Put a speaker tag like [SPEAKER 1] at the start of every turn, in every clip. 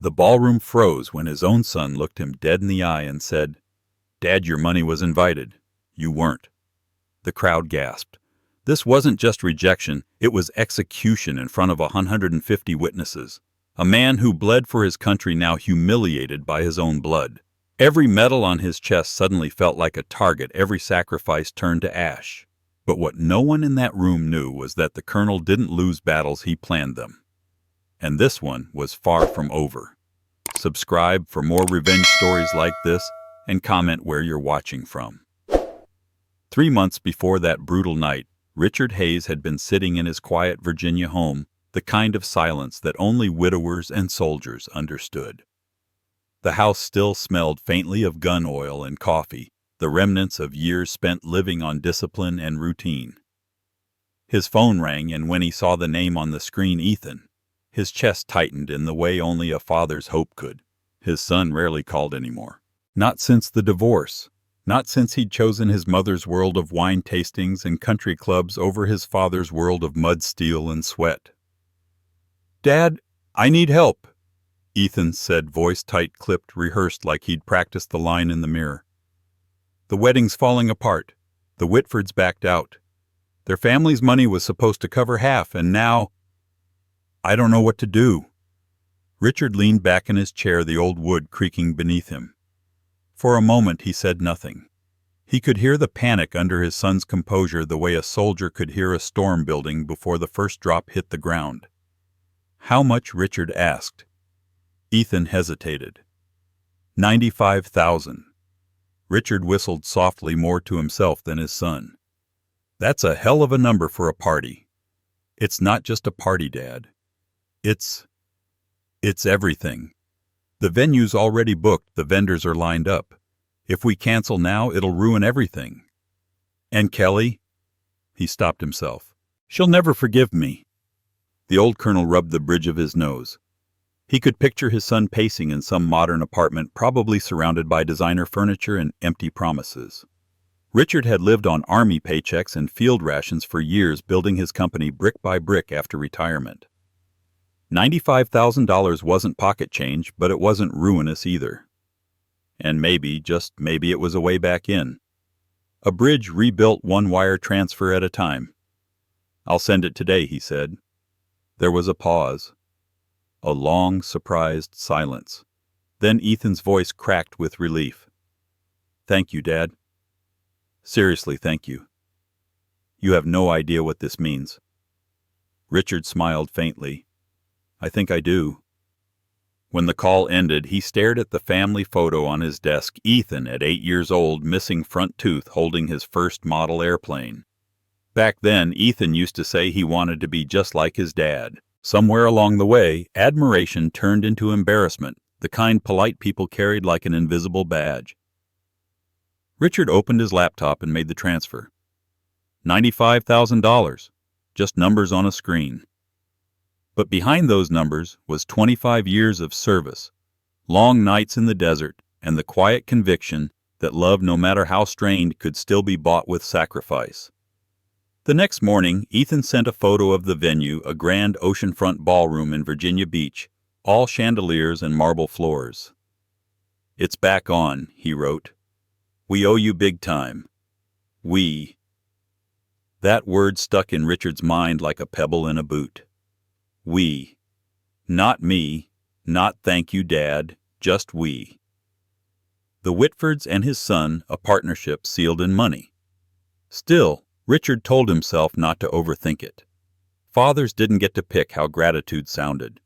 [SPEAKER 1] The ballroom froze when his own son looked him dead in the eye and said, "Dad, your money was invited. You weren't." The crowd gasped. This wasn't just rejection, it was execution in front of 150 witnesses. A man who bled for his country now humiliated by his own blood. Every metal on his chest suddenly felt like a target, every sacrifice turned to ash. But what no one in that room knew was that the colonel didn't lose battles, he planned them. And this one was far from over. Subscribe for more revenge stories like this, and comment where you're watching from. 3 months before that brutal night, Richard Hayes had been sitting in his quiet Virginia home, the kind of silence that only widowers and soldiers understood. The house still smelled faintly of gun oil and coffee, the remnants of years spent living on discipline and routine. His phone rang, and when he saw the name on the screen, Ethan, his chest tightened in the way only a father's hope could. His son rarely called anymore. Not since the divorce. Not since he'd chosen his mother's world of wine tastings and country clubs over his father's world of mud, steel, and sweat. "Dad, I need help," Ethan said, voice tight-clipped, rehearsed like he'd practiced the line in the mirror. "The wedding's falling apart. The Whitfords backed out. Their family's money was supposed to cover half, and now I don't know what to do." Richard leaned back in his chair, the old wood creaking beneath him. For a moment he said nothing. He could hear the panic under his son's composure the way a soldier could hear a storm building before the first drop hit the ground. How much? Richard asked. Ethan hesitated. 95,000. Richard whistled softly, more to himself than his son. "That's a hell of a number for a party." "It's not just a party, Dad. It's everything. The venue's already booked, the vendors are lined up. If we cancel now, it'll ruin everything. And Kelly?" He stopped himself. "She'll never forgive me." The old colonel rubbed the bridge of his nose. He could picture his son pacing in some modern apartment, probably surrounded by designer furniture and empty promises. Richard had lived on army paychecks and field rations for years, building his company brick by brick after retirement. $95,000 wasn't pocket change, but it wasn't ruinous either. And maybe, just maybe, it was a way back in. A bridge rebuilt one wire transfer at a time. "I'll send it today," he said. There was a pause. A long, surprised silence. Then Ethan's voice cracked with relief. "Thank you, Dad. Seriously, thank you. You have no idea what this means." Richard smiled faintly. "I think I do." When the call ended, he stared at the family photo on his desk, Ethan at 8 years old, missing front tooth, holding his first model airplane. Back then, Ethan used to say he wanted to be just like his dad. Somewhere along the way, admiration turned into embarrassment, the kind polite people carried like an invisible badge. Richard opened his laptop and made the transfer. $95,000, just numbers on a screen. But behind those numbers was 25 years of service, long nights in the desert, and the quiet conviction that love, no matter how strained, could still be bought with sacrifice. The next morning, Ethan sent a photo of the venue, a grand oceanfront ballroom in Virginia Beach, all chandeliers and marble floors. "It's back on," he wrote. "We owe you big time. We." That word stuck in Richard's mind like a pebble in a boot. We. Not me, not "thank you, Dad," just we. The Whitfords and his son, a partnership sealed in money. Still, Richard told himself not to overthink it. Fathers didn't get to pick how gratitude sounded.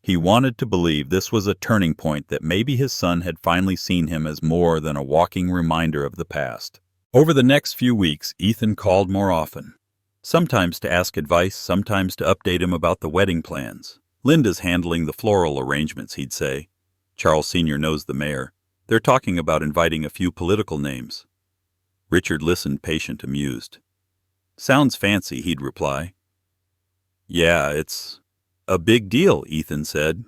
[SPEAKER 1] He wanted to believe this was a turning point, that maybe his son had finally seen him as more than a walking reminder of the past. Over the next few weeks, Ethan called more often. Sometimes to ask advice, sometimes to update him about the wedding plans. "Linda's handling the floral arrangements," he'd say. "Charles Sr. knows the mayor. They're talking about inviting a few political names." Richard listened, patient, amused. "Sounds fancy," he'd reply. "Yeah, it's a big deal," Ethan said.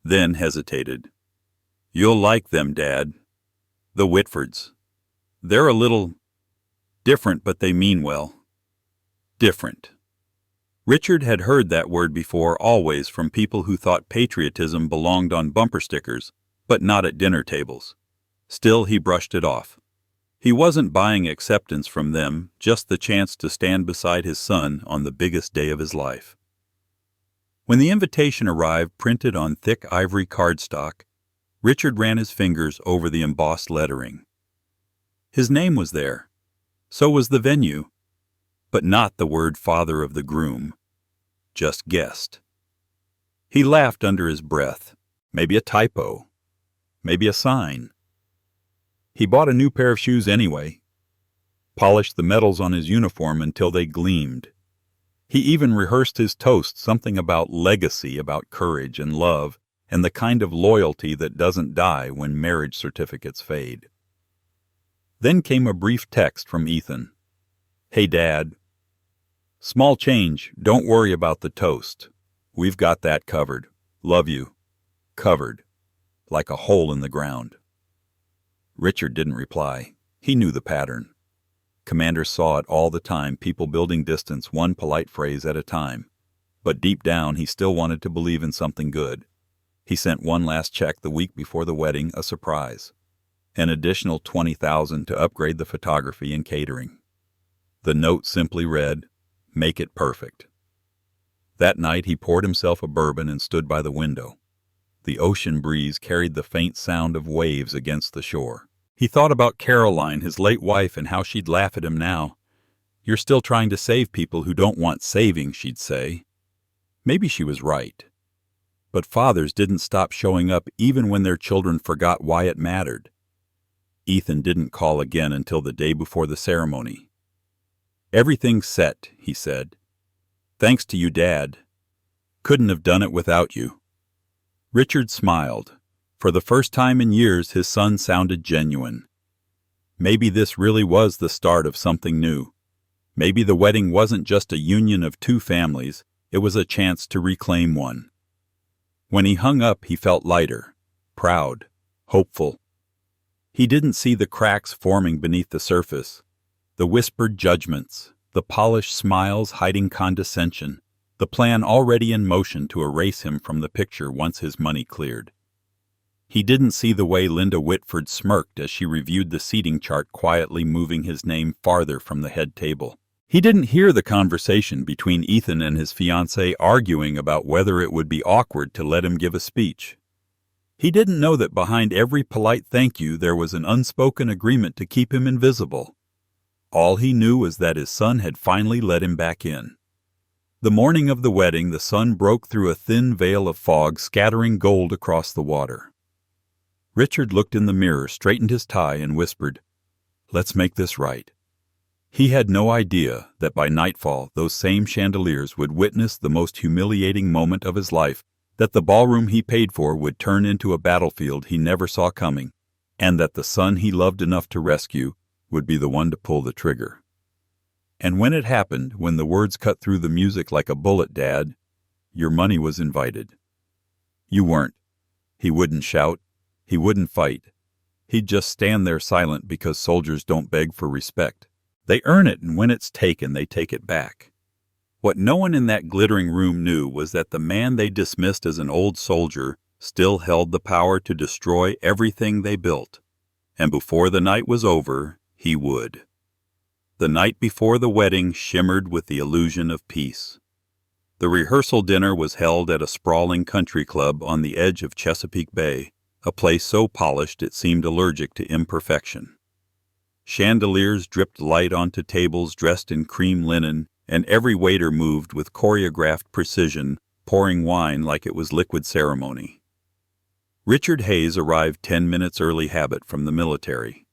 [SPEAKER 1] Then hesitated. "You'll like them, Dad. The Whitfords. They're a little different, but they mean well." Different. Richard had heard that word before always from people who thought patriotism belonged on bumper stickers, but not at dinner tables. Still, he brushed it off. He wasn't buying acceptance from them, just the chance to stand beside his son on the biggest day of his life. When the invitation arrived printed on thick ivory cardstock, Richard ran his fingers over the embossed lettering. His name was there. So was the venue, but not the word father of the groom, just guest. He laughed under his breath. Maybe a typo. Maybe a sign. He bought a new pair of shoes anyway, polished the medals on his uniform until they gleamed. He even rehearsed his toast, something about legacy, about courage and love, and the kind of loyalty that doesn't die when marriage certificates fade. Then came a brief text from Ethan. "Hey, Dad. Small change. Don't worry about the toast. We've got that covered. Love you." Covered. Like a hole in the ground. Richard didn't reply. He knew the pattern. Commanders saw it all the time, people building distance one polite phrase at a time. But deep down, he still wanted to believe in something good. He sent one last check the week before the wedding, a surprise. An additional $20,000 to upgrade the photography and catering. The note simply read, "Make it perfect." That night he poured himself a bourbon and stood by the window. The ocean breeze carried the faint sound of waves against the shore. He thought about Caroline, his late wife, and how she'd laugh at him now. "You're still trying to save people who don't want saving," she'd say. Maybe she was right. But fathers didn't stop showing up even when their children forgot why it mattered. Ethan didn't call again until the day before the ceremony. "Everything's set," he said. "Thanks to you, Dad. Couldn't have done it without you." Richard smiled. For the first time in years, his son sounded genuine. Maybe this really was the start of something new. Maybe the wedding wasn't just a union of two families, it was a chance to reclaim one. When he hung up, he felt lighter, proud, hopeful. He didn't see the cracks forming beneath the surface, the whispered judgments, the polished smiles hiding condescension, the plan already in motion to erase him from the picture once his money cleared. He didn't see the way Linda Whitford smirked as she reviewed the seating chart, quietly moving his name farther from the head table. He didn't hear the conversation between Ethan and his fiancée arguing about whether it would be awkward to let him give a speech. He didn't know that behind every polite thank you there was an unspoken agreement to keep him invisible. All he knew was that his son had finally let him back in. The morning of the wedding, the sun broke through a thin veil of fog, scattering gold across the water. Richard looked in the mirror, straightened his tie, and whispered, "Let's make this right." He had no idea that by nightfall those same chandeliers would witness the most humiliating moment of his life, that the ballroom he paid for would turn into a battlefield he never saw coming, and that the son he loved enough to rescue would be the one to pull the trigger. And when it happened, when the words cut through the music like a bullet, "Dad, your money was invited." You weren't. He wouldn't shout. He wouldn't fight. He'd just stand there silent, because soldiers don't beg for respect. They earn it, and when it's taken, they take it back. What no one in that glittering room knew was that the man they dismissed as an old soldier still held the power to destroy everything they built. And before the night was over, he would. The night before the wedding shimmered with the illusion of peace. The rehearsal dinner was held at a sprawling country club on the edge of Chesapeake Bay, a place so polished it seemed allergic to imperfection. Chandeliers dripped light onto tables dressed in cream linen, and every waiter moved with choreographed precision, pouring wine like it was liquid ceremony. Richard Hayes arrived 10 minutes early, habit from the military.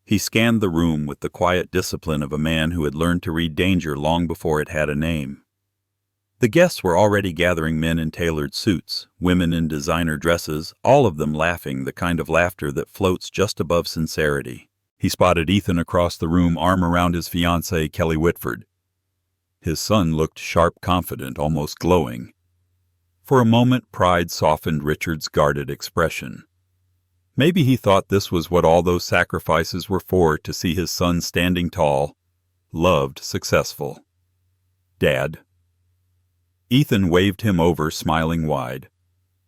[SPEAKER 1] He scanned the room with the quiet discipline of a man who had learned to read danger long before it had a name. The guests were already gathering, men in tailored suits, women in designer dresses, all of them laughing, the kind of laughter that floats just above sincerity. He spotted Ethan across the room, arm around his fiancée, Kelly Whitford. His son looked sharp, confident, almost glowing. For a moment, pride softened Richard's guarded expression. Maybe he thought this was what all those sacrifices were for, to see his son standing tall, loved, successful. "Dad." Ethan waved him over, smiling wide.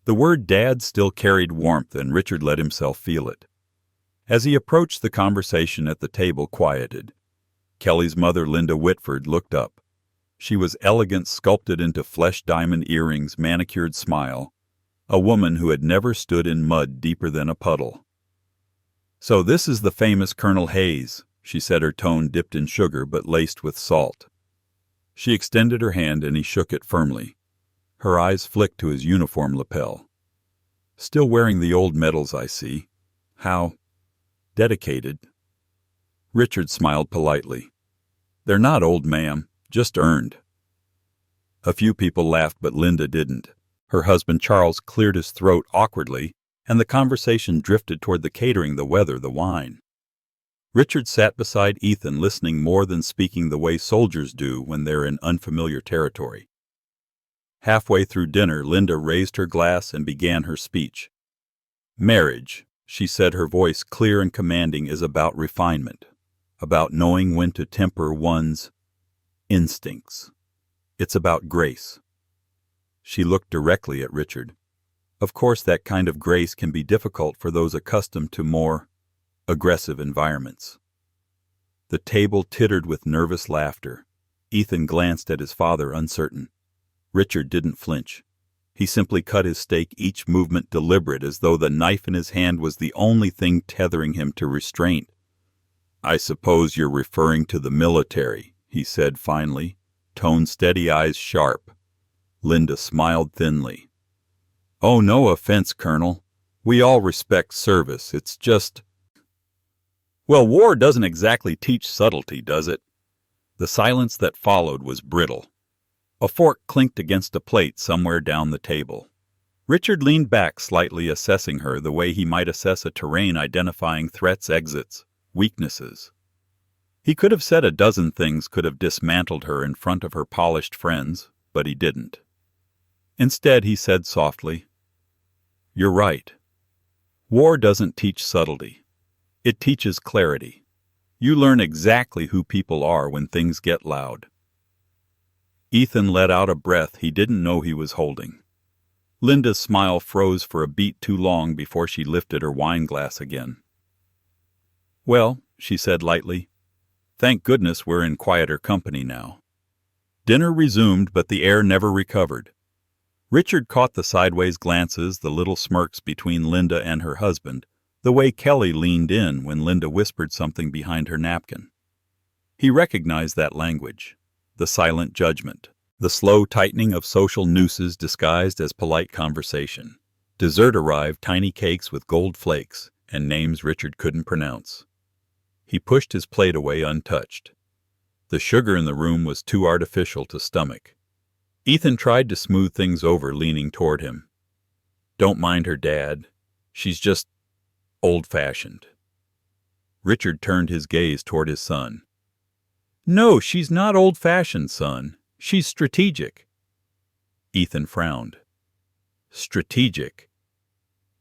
[SPEAKER 1] The word Dad still carried warmth, and Richard let himself feel it. As he approached, the conversation at the table quieted. Kelly's mother, Linda Whitford, looked up. She was elegant, sculpted into flesh diamond earrings, manicured smile, a woman who had never stood in mud deeper than a puddle. "So this is the famous Colonel Hayes," she said, her tone dipped in sugar but laced with salt. She extended her hand and he shook it firmly. Her eyes flicked to his uniform lapel. "Still wearing the old medals, I see. How dedicated." Richard smiled politely. "They're not old, ma'am, just earned." A few people laughed, but Linda didn't. Her husband Charles cleared his throat awkwardly, and the conversation drifted toward the catering, the weather, the wine. Richard sat beside Ethan, listening more than speaking, the way soldiers do when they're in unfamiliar territory. Halfway through dinner, Linda raised her glass and began her speech. "Marriage," she said, her voice clear and commanding, "is about refinement, about knowing when to temper one's instincts. It's about grace." She looked directly at Richard. Of course, that kind of grace can be difficult for those accustomed to more aggressive environments. The table tittered with nervous laughter. Ethan glanced at his father, uncertain. Richard didn't flinch. He simply cut his steak, each movement deliberate, as though the knife in his hand was the only thing tethering him to restraint. "I suppose you're referring to the military," he said finally, tone steady, eyes sharp. Linda smiled thinly. "Oh, no offense, Colonel. We all respect service. It's just—" "Well, war doesn't exactly teach subtlety, does it?" The silence that followed was brittle. A fork clinked against a plate somewhere down the table. Richard leaned back slightly, assessing her the way he might assess a terrain, identifying threats, exits, weaknesses. He could have said a dozen things, could have dismantled her in front of her polished friends, but he didn't. Instead, he said softly, "You're right. War doesn't teach subtlety. It teaches clarity. You learn exactly who people are when things get loud." Ethan let out a breath he didn't know he was holding. Linda's smile froze for a beat too long before she lifted her wine glass again. "Well," she said lightly, "thank goodness we're in quieter company now." Dinner resumed, but the air never recovered. Richard caught the sideways glances, the little smirks between Linda and her husband, the way Kelly leaned in when Linda whispered something behind her napkin. He recognized that language, the silent judgment, the slow tightening of social nooses disguised as polite conversation. Dessert arrived, tiny cakes with gold flakes and names Richard couldn't pronounce. He pushed his plate away untouched. The sugar in the room was too artificial to stomach. Ethan tried to smooth things over, leaning toward him. "Don't mind her, Dad. She's just old-fashioned." Richard turned his gaze toward his son. "No, she's not old-fashioned, son. She's strategic." Ethan frowned. "Strategic."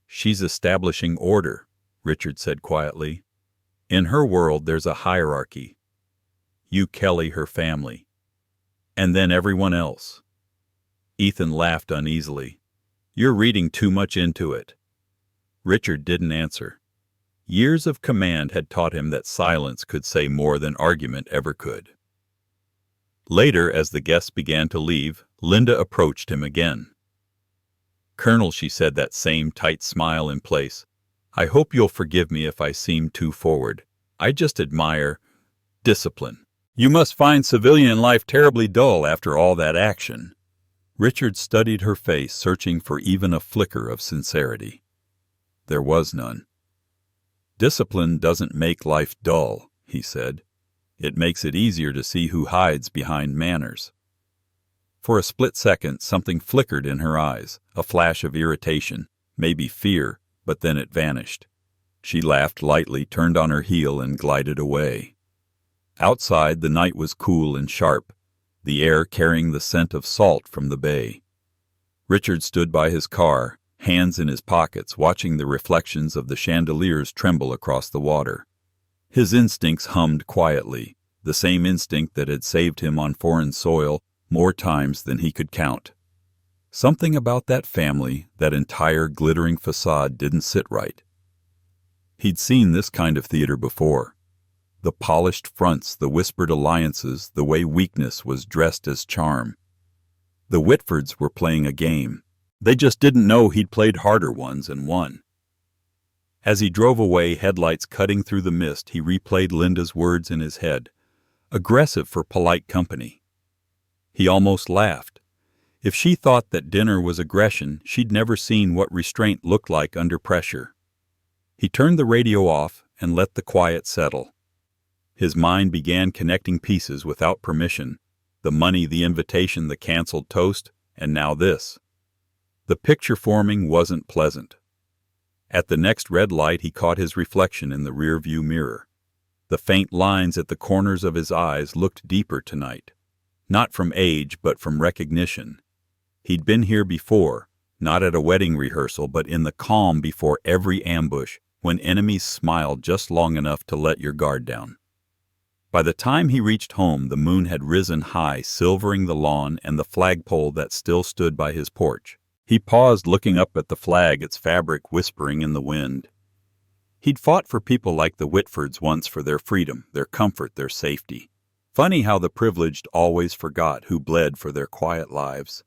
[SPEAKER 1] "She's establishing order," Richard said quietly. "In her world, there's a hierarchy. You, Kelly, her family. And then everyone else." Ethan laughed uneasily. "You're reading too much into it." Richard didn't answer. Years of command had taught him that silence could say more than argument ever could. Later, as the guests began to leave, Linda approached him again. "Colonel," she said, that same tight smile in place, "I hope you'll forgive me if I seem too forward. I just admire discipline. You must find civilian life terribly dull after all that action." Richard studied her face, searching for even a flicker of sincerity. There was none. "Discipline doesn't make life dull," he said. "It makes it easier to see who hides behind manners." For a split second, something flickered in her eyes, a flash of irritation, maybe fear, but then it vanished. She laughed lightly, turned on her heel, and glided away. Outside, the night was cool and sharp, the air carrying the scent of salt from the bay. Richard stood by his car, hands in his pockets, watching the reflections of the chandeliers tremble across the water. His instincts hummed quietly, the same instinct that had saved him on foreign soil, more times than he could count. Something about that family, that entire glittering facade, didn't sit right. He'd seen this kind of theater before. The polished fronts, the whispered alliances, the way weakness was dressed as charm. The Whitfords were playing a game. They just didn't know he'd played harder ones and won. As he drove away, headlights cutting through the mist, he replayed Linda's words in his head. Aggressive for polite company. He almost laughed. If she thought that dinner was aggression, she'd never seen what restraint looked like under pressure. He turned the radio off and let the quiet settle. His mind began connecting pieces without permission. The money, the invitation, the canceled toast, and now this. The picture forming wasn't pleasant. At the next red light, he caught his reflection in the rearview mirror. The faint lines at the corners of his eyes looked deeper tonight. Not from age, but from recognition. He'd been here before, not at a wedding rehearsal, but in the calm before every ambush, when enemies smiled just long enough to let your guard down. By the time he reached home, the moon had risen high, silvering the lawn and the flagpole that still stood by his porch. He paused, looking up at the flag, its fabric whispering in the wind. He'd fought for people like the Whitfords once, for their freedom, their comfort, their safety. Funny how the privileged always forgot who bled for their quiet lives.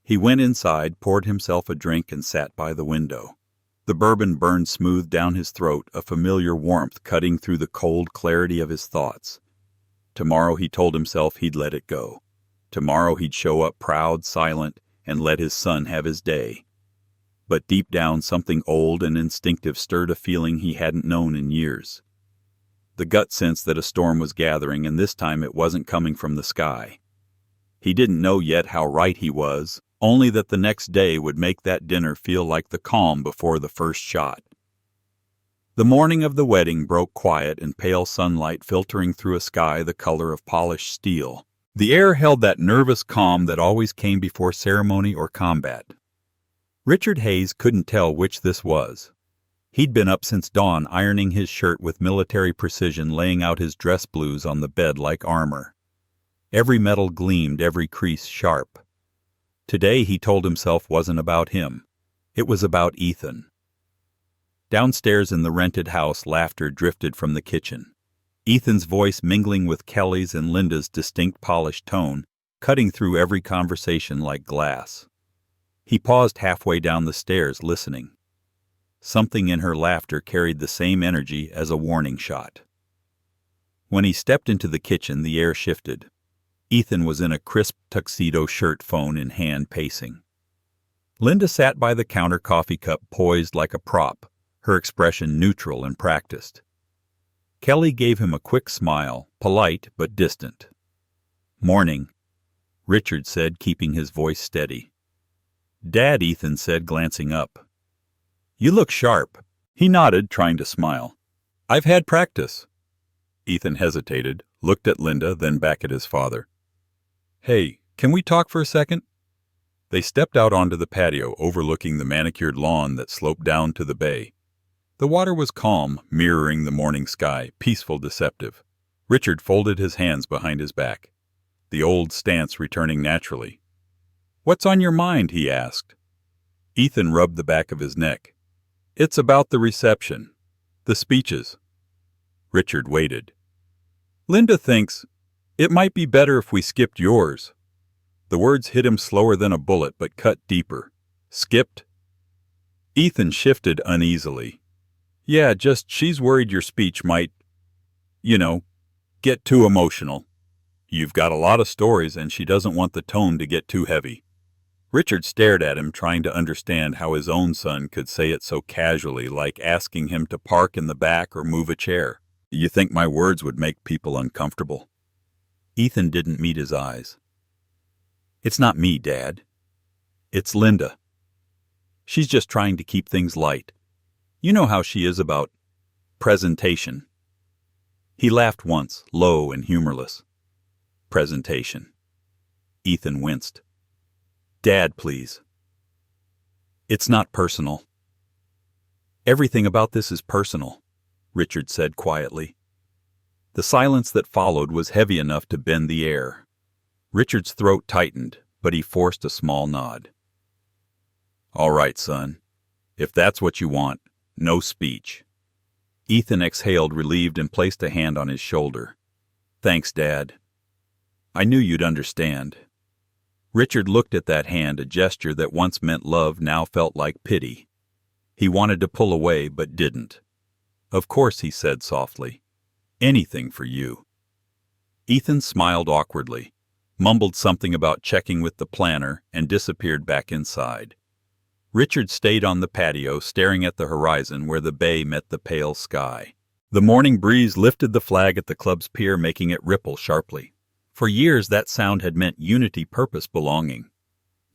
[SPEAKER 1] He went inside, poured himself a drink, and sat by the window. The bourbon burned smooth down his throat, a familiar warmth cutting through the cold clarity of his thoughts. Tomorrow, he told himself, he'd let it go. Tomorrow he'd show up proud, silent, and let his son have his day. But deep down, something old and instinctive stirred a feeling he hadn't known in years. The gut sense that a storm was gathering, and this time it wasn't coming from the sky. He didn't know yet how right he was, only that the next day would make that dinner feel like the calm before the first shot. The morning of the wedding broke quiet in pale sunlight filtering through a sky the color of polished steel. The air held that nervous calm that always came before ceremony or combat. Richard Hayes couldn't tell which this was. He'd been up since dawn, ironing his shirt with military precision, laying out his dress blues on the bed like armor. Every metal gleamed, every crease sharp. Today, he told himself, wasn't about him. It was about Ethan. Downstairs in the rented house, laughter drifted from the kitchen. Ethan's voice mingling with Kelly's and Linda's distinct polished tone, cutting through every conversation like glass. He paused halfway down the stairs, listening. Something in her laughter carried the same energy as a warning shot. When he stepped into the kitchen, the air shifted. Ethan was in a crisp tuxedo shirt, phone in hand, pacing. Linda sat by the counter, coffee cup poised like a prop, her expression neutral and practiced. Kelly gave him a quick smile, polite but distant. "Morning," Richard said, keeping his voice steady. "Dad," Ethan said, glancing up. "You look sharp." He nodded, trying to smile. "I've had practice." Ethan hesitated, looked at Linda, then back at his father. "Hey, can we talk for a second?" They stepped out onto the patio, overlooking the manicured lawn that sloped down to the bay. The water was calm, mirroring the morning sky, peaceful, deceptive. Richard folded his hands behind his back, the old stance returning naturally. "What's on your mind?" he asked. Ethan rubbed the back of his neck. "It's about the reception. The speeches." Richard waited. "Linda thinks it might be better if we skipped yours." The words hit him slower than a bullet, but cut deeper. "Skipped?" Ethan shifted uneasily. "Yeah, just she's worried your speech might, get too emotional. You've got a lot of stories, and she doesn't want the tone to get too heavy." Richard stared at him, trying to understand how his own son could say it so casually, like asking him to park in the back or move a chair. "You think my words would make people uncomfortable?" Ethan didn't meet his eyes. "It's not me, Dad. It's Linda. She's just trying to keep things light. You know how she is about presentation." He laughed once, low and humorless. "Presentation." Ethan winced. "Dad, please." "It's not personal." "Everything about this is personal," Richard said quietly. The silence that followed was heavy enough to bend the air. Richard's throat tightened, but he forced a small nod. "All right, son. If that's what you want, no speech." Ethan exhaled, relieved, and placed a hand on his shoulder. "Thanks, Dad. I knew you'd understand." Richard looked at that hand, a gesture that once meant love now felt like pity. He wanted to pull away, but didn't. "Of course," he said softly. "Anything for you." Ethan smiled awkwardly, mumbled something about checking with the planner, and disappeared back inside. Richard stayed on the patio, staring at the horizon where the bay met the pale sky. The morning breeze lifted the flag at the club's pier, making it ripple sharply. For years that sound had meant unity, purpose, belonging.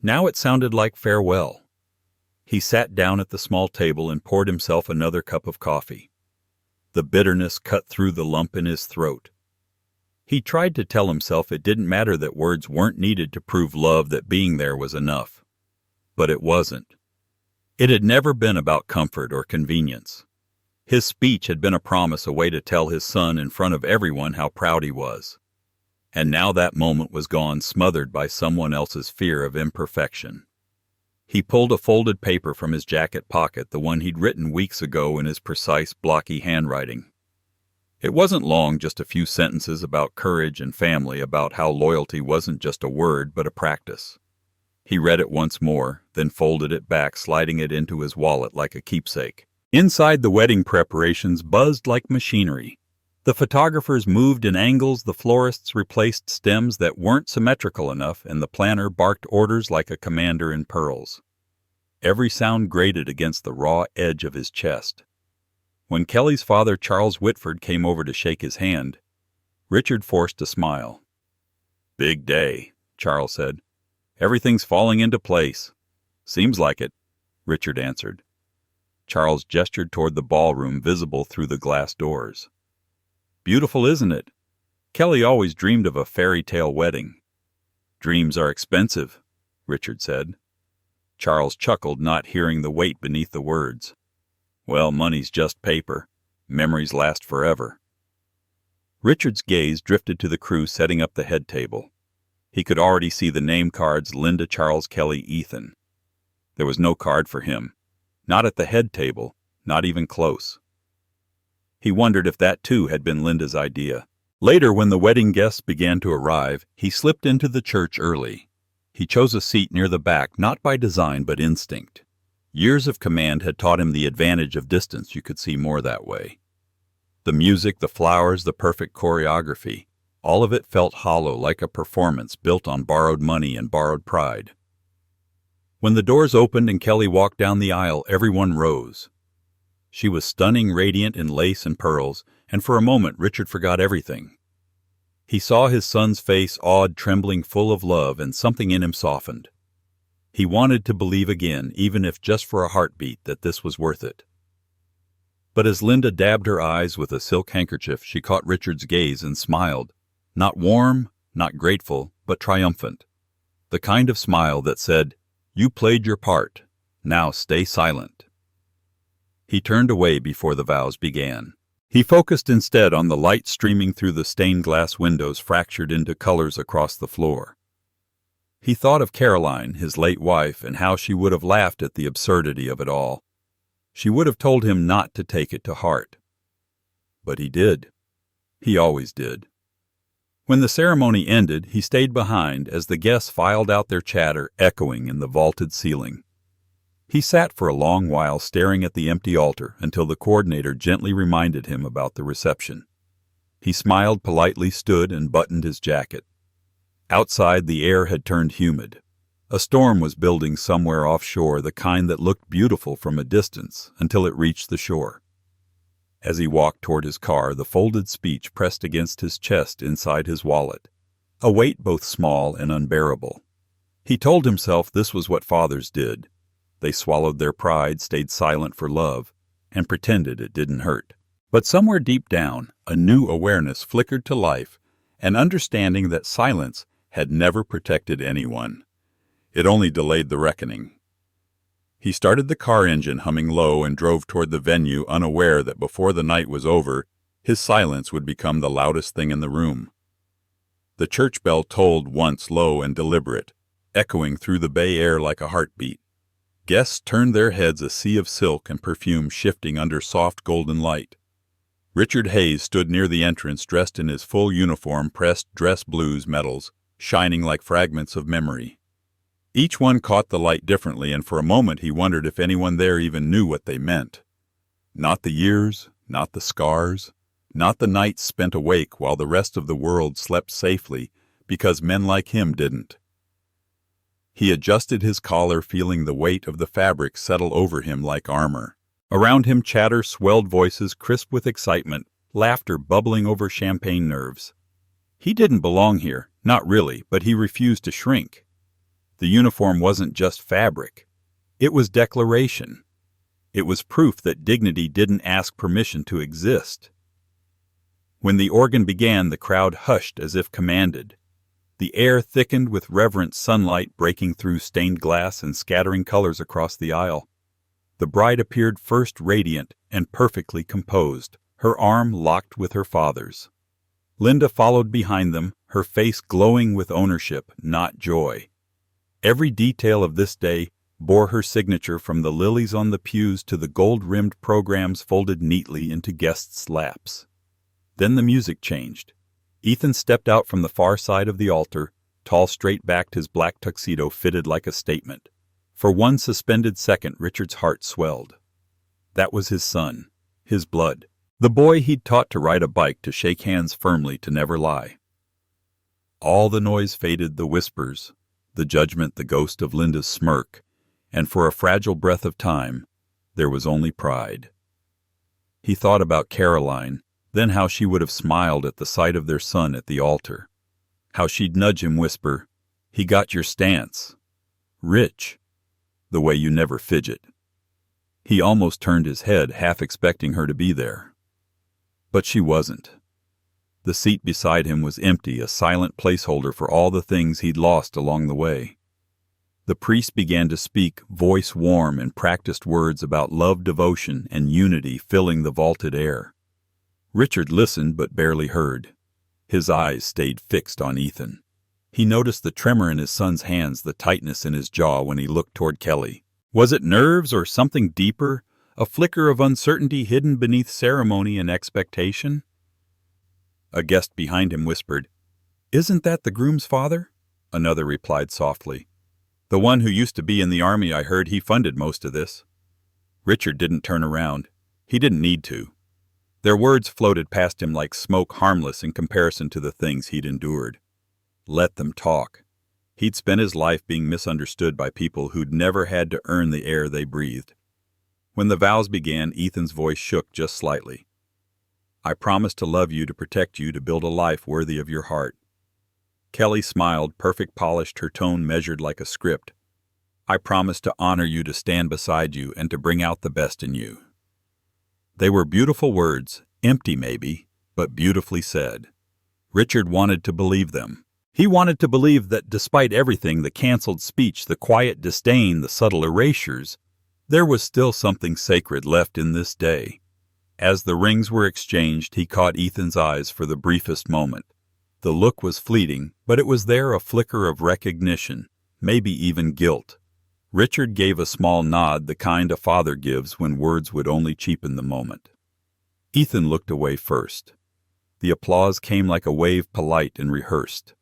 [SPEAKER 1] Now it sounded like farewell. He sat down at the small table and poured himself another cup of coffee. The bitterness cut through the lump in his throat. He tried to tell himself it didn't matter, that words weren't needed to prove love, that being there was enough. But it wasn't. It had never been about comfort or convenience. His speech had been a promise, a way to tell his son in front of everyone how proud he was. And now that moment was gone, smothered by someone else's fear of imperfection. He pulled a folded paper from his jacket pocket, the one he'd written weeks ago in his precise, blocky handwriting. It wasn't long, just a few sentences about courage and family, about how loyalty wasn't just a word but a practice. He read it once more, then folded it back, sliding it into his wallet like a keepsake. Inside, the wedding preparations buzzed like machinery. The photographers moved in angles, the florists replaced stems that weren't symmetrical enough, and the planner barked orders like a commander in pearls. Every sound grated against the raw edge of his chest. When Kelly's father, Charles Whitford, came over to shake his hand, Richard forced a smile. "Big day," Charles said. "Everything's falling into place." "Seems like it," Richard answered. Charles gestured toward the ballroom, visible through the glass doors. "Beautiful, isn't it? Kelly always dreamed of a fairy tale wedding." "Dreams are expensive," Richard said. Charles chuckled, not hearing the weight beneath the words. "Well, money's just paper. Memories last forever." Richard's gaze drifted to the crew setting up the head table. He could already see the name cards: Linda, Charles, Kelly, Ethan. There was no card for him. Not at the head table, not even close. He wondered if that too had been Linda's idea. Later, when the wedding guests began to arrive, he slipped into the church early. He chose a seat near the back, not by design but instinct. Years of command had taught him the advantage of distance. You could see more that way. The music, the flowers, the perfect choreography, all of it felt hollow, like a performance built on borrowed money and borrowed pride. When the doors opened and Kelly walked down the aisle, everyone rose. She was stunning, radiant in lace and pearls, and for a moment Richard forgot everything. He saw his son's face, awed, trembling, full of love, and something in him softened. He wanted to believe again, even if just for a heartbeat, that this was worth it. But as Linda dabbed her eyes with a silk handkerchief, she caught Richard's gaze and smiled. Not warm, not grateful, but triumphant. The kind of smile that said, "You played your part. Now stay silent." He turned away before the vows began. He focused instead on the light streaming through the stained glass windows, fractured into colors across the floor. He thought of Caroline, his late wife, and how she would have laughed at the absurdity of it all. She would have told him not to take it to heart. But he did. He always did. When the ceremony ended, he stayed behind as the guests filed out, their chatter echoing in the vaulted ceiling. He sat for a long while staring at the empty altar until the coordinator gently reminded him about the reception. He smiled politely, stood, and buttoned his jacket. Outside, the air had turned humid. A storm was building somewhere offshore, the kind that looked beautiful from a distance until it reached the shore. As he walked toward his car, the folded speech pressed against his chest inside his wallet, a weight both small and unbearable. He told himself this was what fathers did. They swallowed their pride, stayed silent for love, and pretended it didn't hurt. But somewhere deep down, a new awareness flickered to life, an understanding that silence had never protected anyone. It only delayed the reckoning. He started the car engine humming low and drove toward the venue, unaware that before the night was over, his silence would become the loudest thing in the room. The church bell tolled once low and deliberate, echoing through the bay air like a heartbeat. Guests turned their heads, a sea of silk and perfume shifting under soft golden light. Richard Hayes stood near the entrance, dressed in his full uniform, pressed dress blues medals, shining like fragments of memory. Each one caught the light differently, and for a moment he wondered if anyone there even knew what they meant. Not the years, not the scars, not the nights spent awake while the rest of the world slept safely, because men like him didn't. He adjusted his collar, feeling the weight of the fabric settle over him like armor. Around him chatter swelled voices, crisp with excitement, laughter bubbling over champagne nerves. He didn't belong here, not really, but he refused to shrink. The uniform wasn't just fabric. It was declaration. It was proof that dignity didn't ask permission to exist. When the organ began, the crowd hushed as if commanded. The air thickened with reverent sunlight breaking through stained glass and scattering colors across the aisle. The bride appeared first, radiant and perfectly composed, her arm locked with her father's. Linda followed behind them, her face glowing with ownership, not joy. Every detail of this day bore her signature, from the lilies on the pews to the gold-rimmed programs folded neatly into guests' laps. Then the music changed. Ethan stepped out from the far side of the altar, tall, straight-backed, his black tuxedo fitted like a statement. For one suspended second, Richard's heart swelled. That was his son, his blood, the boy he'd taught to ride a bike, to shake hands firmly, to never lie. All the noise faded, the whispers, the judgment, the ghost of Linda's smirk, and for a fragile breath of time, there was only pride. He thought about Caroline, then how she would have smiled at the sight of their son at the altar. How she'd nudge him, whisper, "He got your stance. Rich. The way you never fidget." He almost turned his head, half expecting her to be there. But she wasn't. The seat beside him was empty, a silent placeholder for all the things he'd lost along the way. The priest began to speak, voice warm and practiced words about love, devotion, and unity filling the vaulted air. Richard listened but barely heard. His eyes stayed fixed on Ethan. He noticed the tremor in his son's hands, the tightness in his jaw when he looked toward Kelly. Was it nerves or something deeper, a flicker of uncertainty hidden beneath ceremony and expectation? A guest behind him whispered, "Isn't that the groom's father?" Another replied softly, "The one who used to be in the army. I heard he funded most of this." Richard didn't turn around. He didn't need to. Their words floated past him like smoke, harmless in comparison to the things he'd endured. Let them talk. He'd spent his life being misunderstood by people who'd never had to earn the air they breathed. When the vows began, Ethan's voice shook just slightly. "I promise to love you, to protect you, to build a life worthy of your heart." Kelly smiled, perfect, polished, her tone measured like a script. "I promise to honor you, to stand beside you, and to bring out the best in you." They were beautiful words, empty maybe, but beautifully said. Richard wanted to believe them. He wanted to believe that despite everything, the canceled speech, the quiet disdain, the subtle erasures, there was still something sacred left in this day. As the rings were exchanged, he caught Ethan's eyes for the briefest moment. The look was fleeting, but it was there, a flicker of recognition, maybe even guilt. Richard gave a small nod, the kind a father gives when words would only cheapen the moment. Ethan looked away first. The applause came like a wave, polite and rehearsed.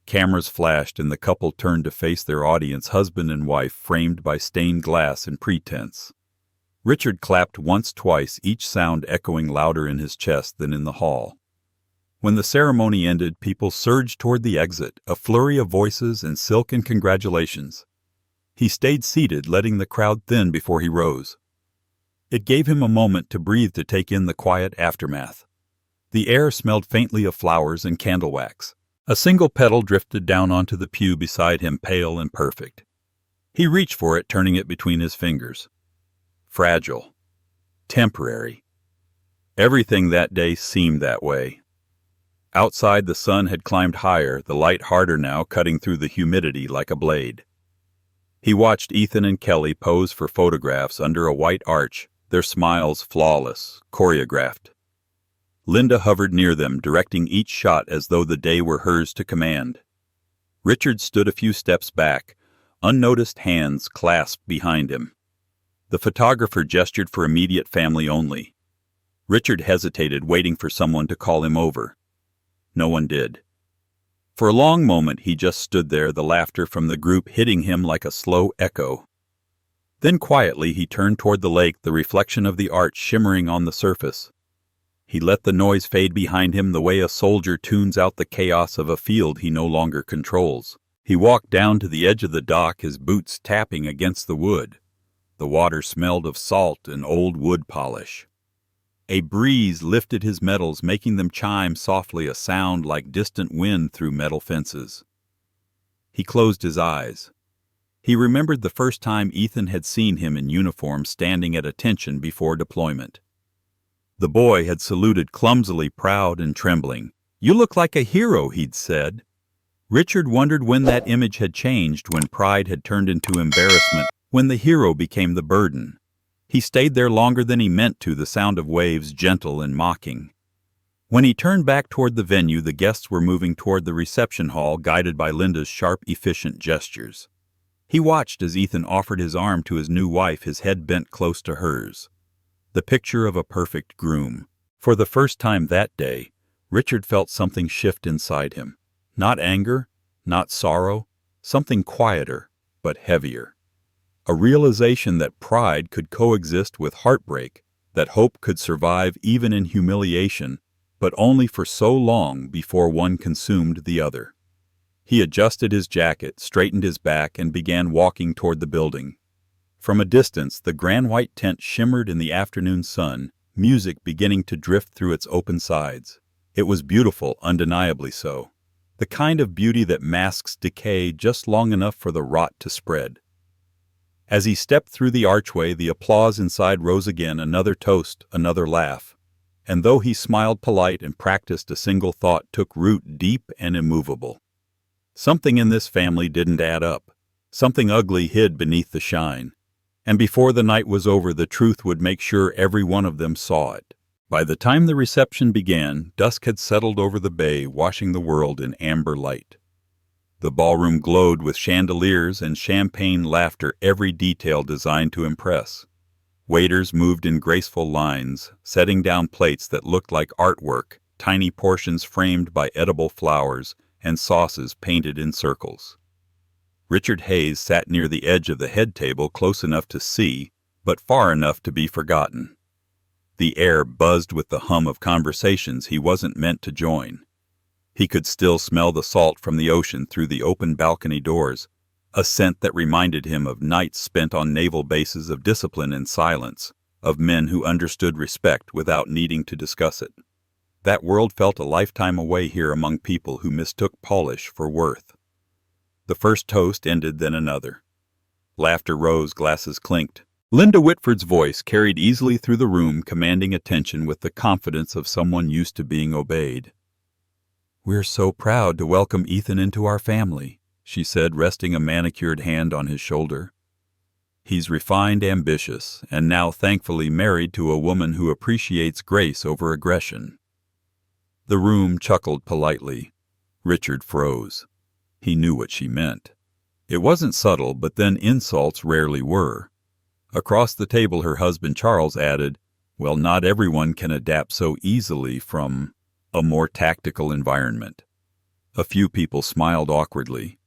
[SPEAKER 1] Cameras flashed and the couple turned to face their audience, husband and wife, framed by stained glass and pretense. Richard clapped once, twice, each sound echoing louder in his chest than in the hall. When the ceremony ended, people surged toward the exit, a flurry of voices and silken congratulations. He stayed seated, letting the crowd thin before he rose. It gave him a moment to breathe, to take in the quiet aftermath. The air smelled faintly of flowers and candle wax. A single petal drifted down onto the pew beside him, pale and perfect. He reached for it, turning it between his fingers. Fragile. Temporary. Everything that day seemed that way. Outside, the sun had climbed higher, the light harder now, cutting through the humidity like a blade. He watched Ethan and Kelly pose for photographs under a white arch, their smiles flawless, choreographed. Linda hovered near them, directing each shot as though the day were hers to command. Richard stood a few steps back, unnoticed hands clasped behind him. The photographer gestured for immediate family only. Richard hesitated, waiting for someone to call him over. No one did. For a long moment he just stood there, the laughter from the group hitting him like a slow echo. Then quietly he turned toward the lake, the reflection of the arch shimmering on the surface. He let the noise fade behind him the way a soldier tunes out the chaos of a field he no longer controls. He walked down to the edge of the dock, his boots tapping against the wood. The water smelled of salt and old wood polish. A breeze lifted his metals, making them chime softly, a sound like distant wind through metal fences. He closed his eyes. He remembered the first time Ethan had seen him in uniform, standing at attention before deployment. The boy had saluted clumsily, proud and trembling. "You look like a hero," he'd said. Richard wondered when that image had changed, when pride had turned into embarrassment, when the hero became the burden. He stayed there longer than he meant to, the sound of waves gentle and mocking. When he turned back toward the venue, the guests were moving toward the reception hall, guided by Linda's sharp, efficient gestures. He watched as Ethan offered his arm to his new wife, his head bent close to hers. The picture of a perfect groom. For the first time that day, Richard felt something shift inside him. Not anger, not sorrow, something quieter, but heavier. A realization that pride could coexist with heartbreak, that hope could survive even in humiliation, but only for so long before one consumed the other. He adjusted his jacket, straightened his back, and began walking toward the building. From a distance, the grand white tent shimmered in the afternoon sun, music beginning to drift through its open sides. It was beautiful, undeniably so. The kind of beauty that masks decay just long enough for the rot to spread. As he stepped through the archway, the applause inside rose again, another toast, another laugh. And though he smiled polite and practiced, a single thought took root, deep and immovable. Something in this family didn't add up. Something ugly hid beneath the shine. And before the night was over, the truth would make sure every one of them saw it. By the time the reception began, dusk had settled over the bay, washing the world in amber light. The ballroom glowed with chandeliers and champagne laughter, every detail designed to impress. Waiters moved in graceful lines, setting down plates that looked like artwork, tiny portions framed by edible flowers and sauces painted in circles. Richard Hayes sat near the edge of the head table, close enough to see, but far enough to be forgotten. The air buzzed with the hum of conversations he wasn't meant to join. He could still smell the salt from the ocean through the open balcony doors, a scent that reminded him of nights spent on naval bases, of discipline and silence, of men who understood respect without needing to discuss it. That world felt a lifetime away here among people who mistook polish for worth. The first toast ended, then another. Laughter rose, glasses clinked. Linda Whitford's voice carried easily through the room, commanding attention with the confidence of someone used to being obeyed. "We're so proud to welcome Ethan into our family," she said, resting a manicured hand on his shoulder. "He's refined, ambitious, and now thankfully married to a woman who appreciates grace over aggression." The room chuckled politely. Richard froze. He knew what she meant. It wasn't subtle, but then insults rarely were. Across the table her husband Charles added, "Well, not everyone can adapt so easily from a more tactical environment." A few people smiled awkwardly.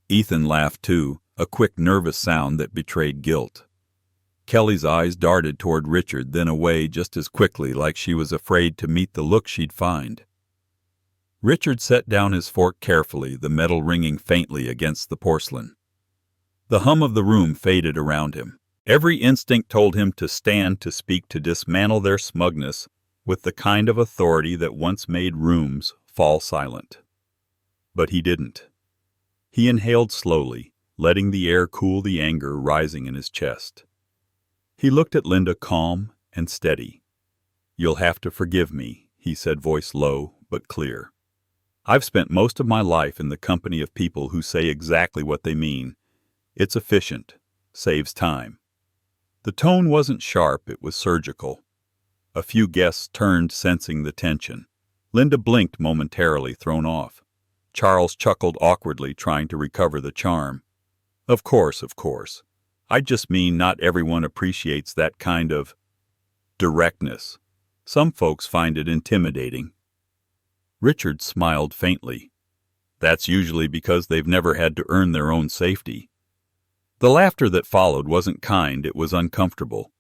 [SPEAKER 1] Ethan laughed too, a quick nervous sound that betrayed guilt. Kelly's eyes darted toward Richard, then away just as quickly, like she was afraid to meet the look she'd find. Richard set down his fork carefully, the metal ringing faintly against the porcelain. The hum of the room faded around him. Every instinct told him to stand, to speak, to dismantle their smugness with the kind of authority that once made rooms fall silent. But he didn't. He inhaled slowly, letting the air cool the anger rising in his chest. He looked at Linda, calm and steady. "You'll have to forgive me," he said, voice low but clear. "I've spent most of my life in the company of people who say exactly what they mean. It's efficient, saves time." The tone wasn't sharp, it was surgical. A few guests turned, sensing the tension. Linda blinked momentarily, thrown off. Charles chuckled awkwardly, trying to recover the charm. Of course. I just mean not everyone appreciates that kind of directness. Some folks find it intimidating. Richard smiled faintly. That's usually because they've never had to earn their own safety. The laughter that followed wasn't kind, it was uncomfortable.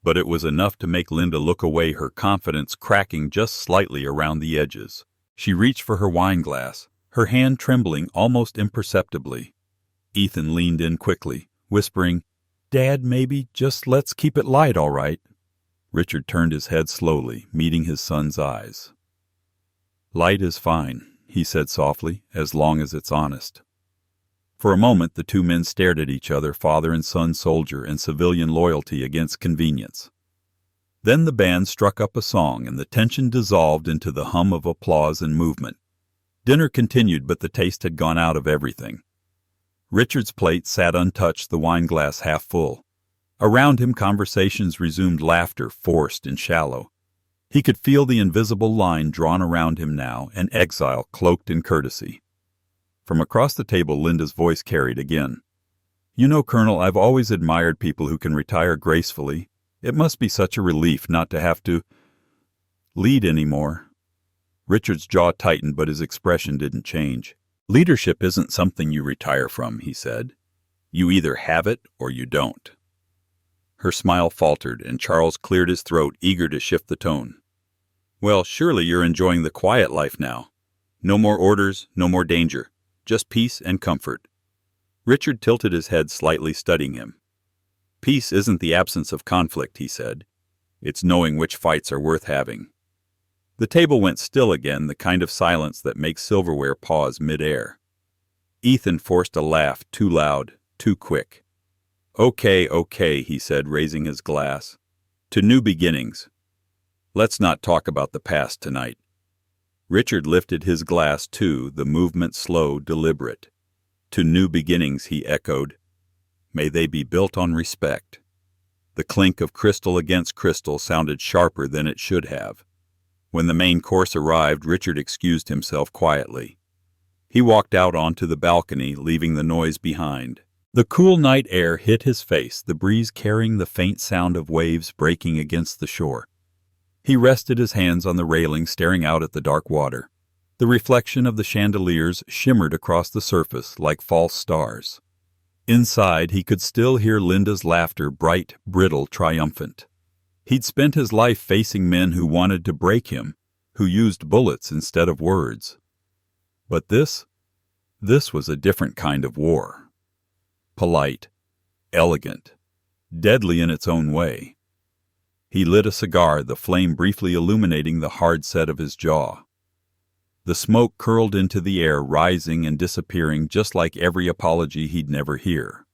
[SPEAKER 1] But it was enough to make Linda look away, her confidence cracking just slightly around the edges. She reached for her wine glass, her hand trembling almost imperceptibly. Ethan leaned in quickly, whispering, "Dad, maybe just let's keep it light, all right?" Richard turned his head slowly, meeting his son's eyes. "Light is fine," he said softly, "as long as it's honest." For a moment the two men stared at each other, father and son, soldier and civilian loyalty against convenience. Then the band struck up a song, and the tension dissolved into the hum of applause and movement. Dinner continued, but the taste had gone out of everything. Richard's plate sat untouched, the wine glass half full. Around him conversations resumed, laughter forced and shallow. He could feel the invisible line drawn around him now, an exile cloaked in courtesy. From across the table Linda's voice carried again. "You know, Colonel, I've always admired people who can retire gracefully. It must be such a relief not to have to lead anymore." Richard's jaw tightened, but his expression didn't change. "Leadership isn't something you retire from," he said. "You either have it or you don't." Her smile faltered, and Charles cleared his throat, eager to shift the tone. "Well, surely you're enjoying the quiet life now. No more orders, no more danger. Just peace and comfort." Richard tilted his head slightly, studying him. "Peace isn't the absence of conflict," he said. "It's knowing which fights are worth having." The table went still again, the kind of silence that makes silverware pause mid-air. Ethan forced a laugh, too loud, too quick. Okay, he said, raising his glass. "To new beginnings. Let's not talk about the past tonight." Richard lifted his glass too, the movement slow, deliberate. "To new beginnings," he echoed. "May they be built on respect." The clink of crystal against crystal sounded sharper than it should have. When the main course arrived, Richard excused himself quietly. He walked out onto the balcony, leaving the noise behind. The cool night air hit his face, the breeze carrying the faint sound of waves breaking against the shore. He rested his hands on the railing, staring out at the dark water. The reflection of the chandeliers shimmered across the surface like false stars. Inside, he could still hear Linda's laughter, bright, brittle, triumphant. He'd spent his life facing men who wanted to break him, who used bullets instead of words. But this was a different kind of war. Polite, elegant, deadly in its own way. He lit a cigar, the flame briefly illuminating the hard set of his jaw. The smoke curled into the air, rising and disappearing just like every apology he'd never hear.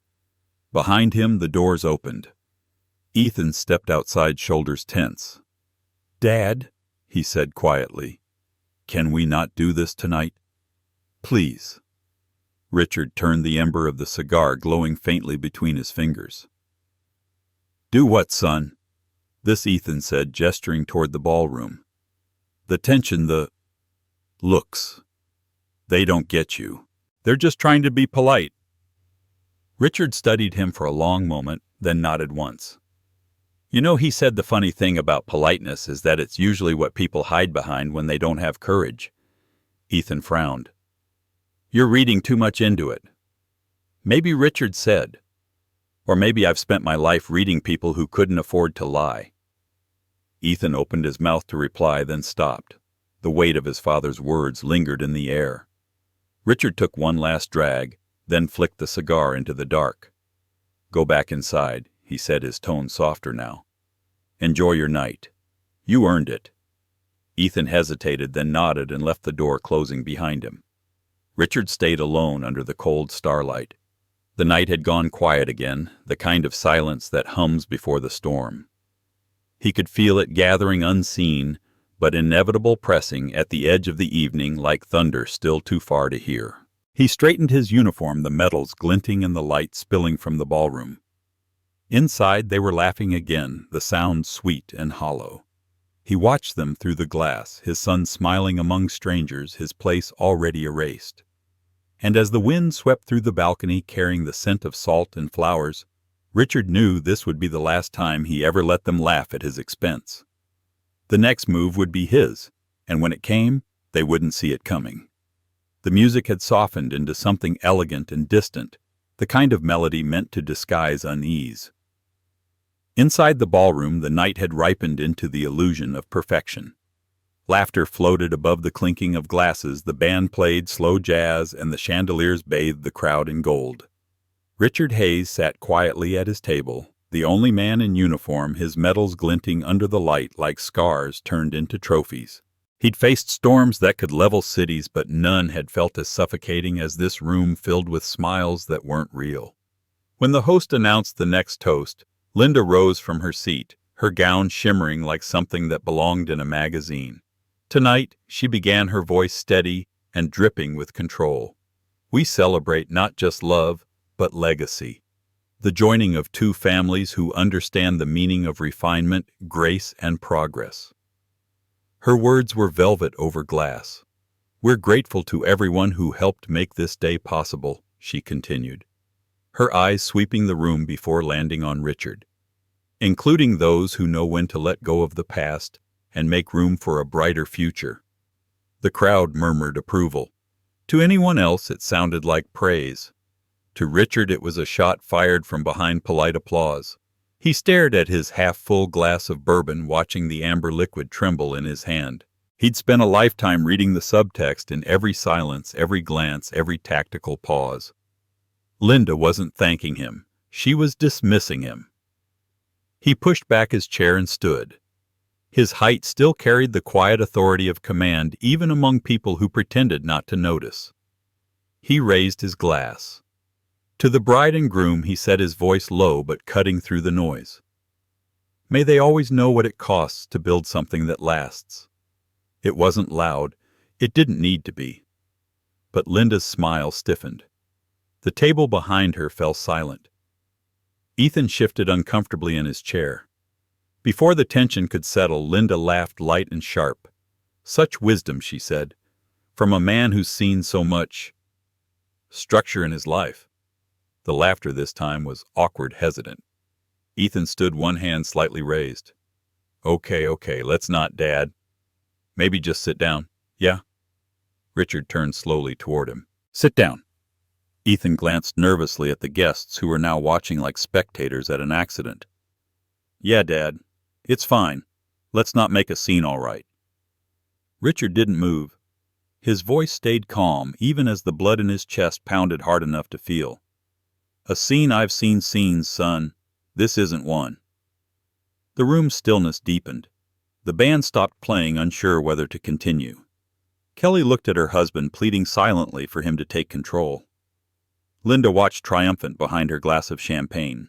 [SPEAKER 1] Behind him, the doors opened. Ethan stepped outside, shoulders tense. "Dad," he said quietly, "can we not do this tonight? Please." Richard turned the ember of the cigar glowing faintly between his fingers. "Do what, son?" This Ethan said, gesturing toward the ballroom. "The tension, the looks. They don't get you. They're just trying to be polite." Richard studied him for a long moment, then nodded once. "You know," he said, "the funny thing about politeness is that it's usually what people hide behind when they don't have courage." Ethan frowned. "You're reading too much into it." "Maybe," Richard said. "Or maybe I've spent my life reading people who couldn't afford to lie." Ethan opened his mouth to reply, then stopped. The weight of his father's words lingered in the air. Richard took one last drag, then flicked the cigar into the dark. "Go back inside," he said, his tone softer now. "Enjoy your night. You earned it." Ethan hesitated, then nodded and left the door closing behind him. Richard stayed alone under the cold starlight. The night had gone quiet again, the kind of silence that hums before the storm. He could feel it gathering unseen, but inevitable, pressing at the edge of the evening like thunder still too far to hear. He straightened his uniform, the metals glinting in the light spilling from the ballroom. Inside they were laughing again, the sound sweet and hollow. He watched them through the glass, his son smiling among strangers, his place already erased. And as the wind swept through the balcony carrying the scent of salt and flowers, Richard knew this would be the last time he ever let them laugh at his expense. The next move would be his, and when it came, they wouldn't see it coming. The music had softened into something elegant and distant, the kind of melody meant to disguise unease. Inside the ballroom, the night had ripened into the illusion of perfection. Laughter floated above the clinking of glasses, the band played slow jazz, and the chandeliers bathed the crowd in gold. Richard Hayes sat quietly at his table, the only man in uniform, his medals glinting under the light like scars turned into trophies. He'd faced storms that could level cities, but none had felt as suffocating as this room filled with smiles that weren't real. When the host announced the next toast, Linda rose from her seat, her gown shimmering like something that belonged in a magazine. Tonight, she began, her voice steady and dripping with control. We celebrate not just love, but legacy. The joining of two families who understand the meaning of refinement, grace, and progress. Her words were velvet over glass. We're grateful to everyone who helped make this day possible, she continued, her eyes sweeping the room before landing on Richard. Including those who know when to let go of the past and make room for a brighter future. The crowd murmured approval. To anyone else, it sounded like praise. To Richard, it was a shot fired from behind polite applause. He stared at his half-full glass of bourbon, watching the amber liquid tremble in his hand. He'd spent a lifetime reading the subtext in every silence, every glance, every tactical pause. Linda wasn't thanking him. She was dismissing him. He pushed back his chair and stood. His height still carried the quiet authority of command, even among people who pretended not to notice. He raised his glass. To the bride and groom, he said, his voice low but cutting through the noise. May they always know what it costs to build something that lasts. It wasn't loud. It didn't need to be. But Linda's smile stiffened. The table behind her fell silent. Ethan shifted uncomfortably in his chair. Before the tension could settle, Linda laughed light and sharp. Such wisdom, she said, from a man who's seen so much structure in his life. The laughter this time was awkward, hesitant. Ethan stood, one hand slightly raised. Okay, let's not, Dad. Maybe just sit down. Yeah? Richard turned slowly toward him. Sit down. Ethan glanced nervously at the guests who were now watching like spectators at an accident. Yeah, Dad. It's fine. Let's not make a scene, all right. Richard didn't move. His voice stayed calm, even as the blood in his chest pounded hard enough to feel. A scene? I've seen scenes, son. This isn't one. The room's stillness deepened. The band stopped playing, unsure whether to continue. Kelly looked at her husband, pleading silently for him to take control. Linda watched triumphant behind her glass of champagne.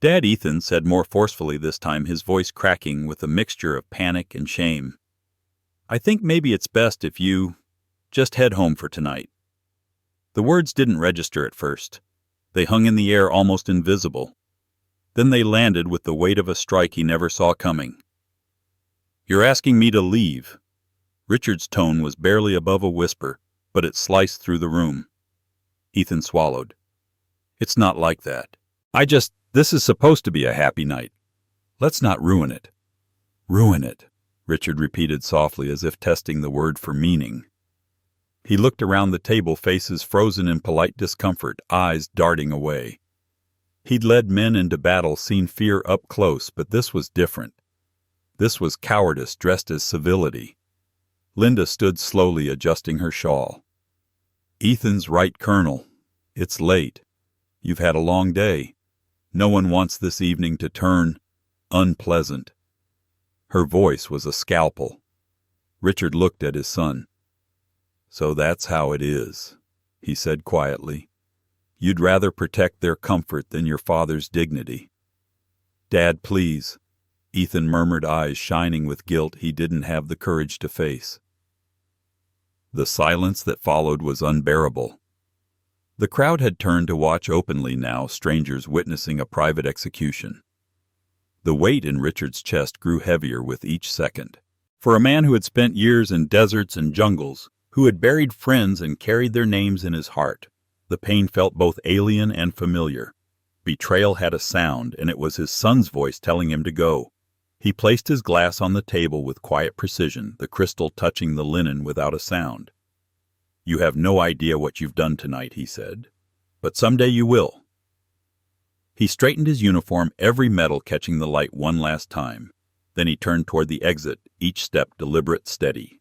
[SPEAKER 1] Dad, Ethan said more forcefully this time, his voice cracking with a mixture of panic and shame. I think maybe it's best if you just head home for tonight. The words didn't register at first. They hung in the air, almost invisible. Then they landed with the weight of a strike he never saw coming. You're asking me to leave. Richard's tone was barely above a whisper, but it sliced through the room. Ethan swallowed. It's not like that. This is supposed to be a happy night. Let's not ruin it. Ruin it, Richard repeated softly, as if testing the word for meaning. He looked around the table, faces frozen in polite discomfort, eyes darting away. He'd led men into battle, seen fear up close, but this was different. This was cowardice dressed as civility. Linda stood slowly, adjusting her shawl. Ethan's right, Colonel. It's late. You've had a long day. No one wants this evening to turn unpleasant. Her voice was a scalpel. Richard looked at his son. So that's how it is, he said quietly. You'd rather protect their comfort than your father's dignity. Dad, please, Ethan murmured, eyes shining with guilt he didn't have the courage to face. The silence that followed was unbearable. The crowd had turned to watch openly now, strangers witnessing a private execution. The weight in Richard's chest grew heavier with each second. For a man who had spent years in deserts and jungles, who had buried friends and carried their names in his heart, the pain felt both alien and familiar. Betrayal had a sound, and it was his son's voice telling him to go. He placed his glass on the table with quiet precision, the crystal touching the linen without a sound. "You have no idea what you've done tonight," he said. "But someday you will." He straightened his uniform, every metal catching the light one last time. Then he turned toward the exit, each step deliberate, steady.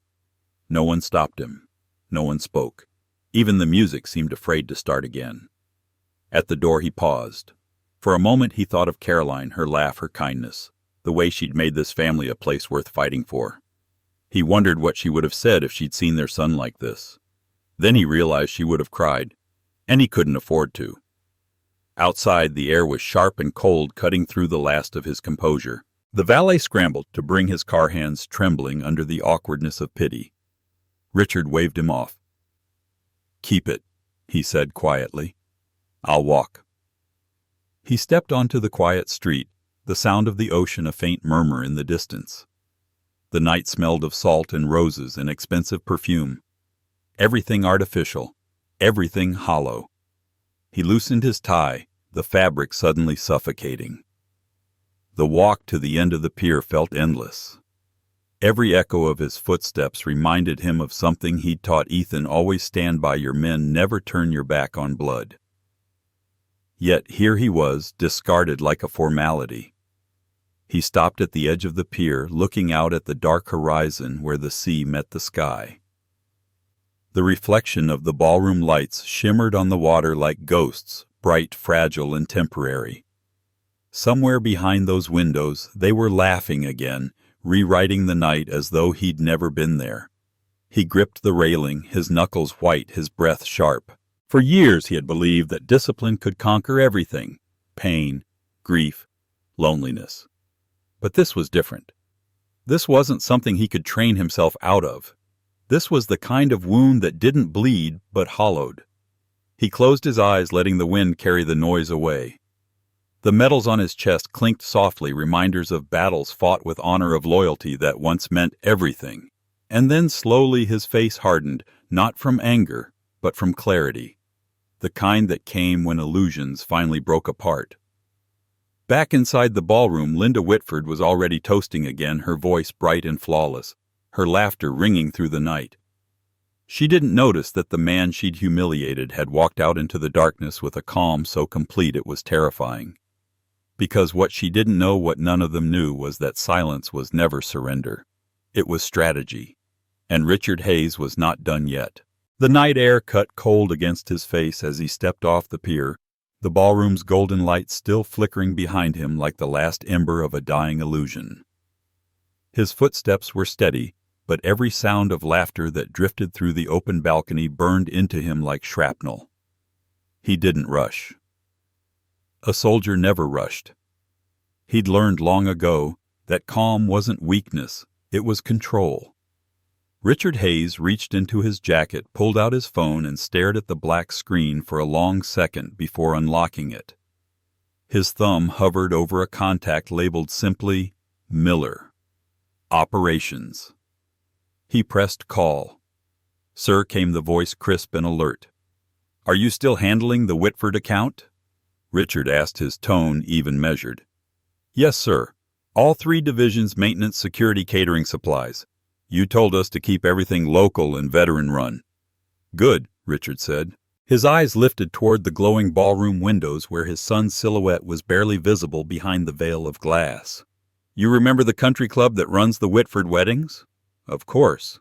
[SPEAKER 1] No one stopped him. No one spoke. Even the music seemed afraid to start again. At the door he paused. For a moment he thought of Caroline, her laugh, her kindness, the way she'd made this family a place worth fighting for. He wondered what she would have said if she'd seen their son like this. Then he realized she would have cried, and he couldn't afford to. Outside, the air was sharp and cold, cutting through the last of his composure. The valet scrambled to bring his car, hands trembling under the awkwardness of pity. Richard waved him off. "Keep it," he said quietly. "I'll walk." He stepped onto the quiet street, the sound of the ocean a faint murmur in the distance. The night smelled of salt and roses and expensive perfume. Everything artificial, everything hollow. He loosened his tie, the fabric suddenly suffocating. The walk to the end of the pier felt endless. Every echo of his footsteps reminded him of something he'd taught Ethan: always stand by your men, never turn your back on blood. Yet here he was, discarded like a formality. He stopped at the edge of the pier, looking out at the dark horizon where the sea met the sky. The reflection of the ballroom lights shimmered on the water like ghosts, bright, fragile, and temporary. Somewhere behind those windows they were laughing again, rewriting the night as though he'd never been there. He gripped the railing, his knuckles white, his breath sharp. For years he had believed that discipline could conquer everything: pain, grief, loneliness. But this was different. This wasn't something he could train himself out of. This was the kind of wound that didn't bleed, but hollowed. He closed his eyes, letting the wind carry the noise away. The metals on his chest clinked softly, reminders of battles fought with honor, of loyalty that once meant everything. And then slowly his face hardened, not from anger, but from clarity, the kind that came when illusions finally broke apart. Back inside the ballroom, Linda Whitford was already toasting again, her voice bright and flawless, her laughter ringing through the night. She didn't notice that the man she'd humiliated had walked out into the darkness with a calm so complete it was terrifying. Because what she didn't know, what none of them knew, was that silence was never surrender. It was strategy. And Richard Hayes was not done yet. The night air cut cold against his face as he stepped off the pier, the ballroom's golden light still flickering behind him like the last ember of a dying illusion. His footsteps were steady, but every sound of laughter that drifted through the open balcony burned into him like shrapnel. He didn't rush. A soldier never rushed. He'd learned long ago that calm wasn't weakness, it was control. Richard Hayes reached into his jacket, pulled out his phone, and stared at the black screen for a long second before unlocking it. His thumb hovered over a contact labeled simply Miller. Operations. He pressed call. "Sir," came the voice, crisp and alert. "Are you still handling the Whitford account?" Richard asked, his tone even measured. "Yes, sir. All 3 divisions, maintenance, security, catering, supplies. You told us to keep everything local and veteran-run." "Good," Richard said. His eyes lifted toward the glowing ballroom windows where his son's silhouette was barely visible behind the veil of glass. "You remember the country club that runs the Whitford weddings?" "Of course.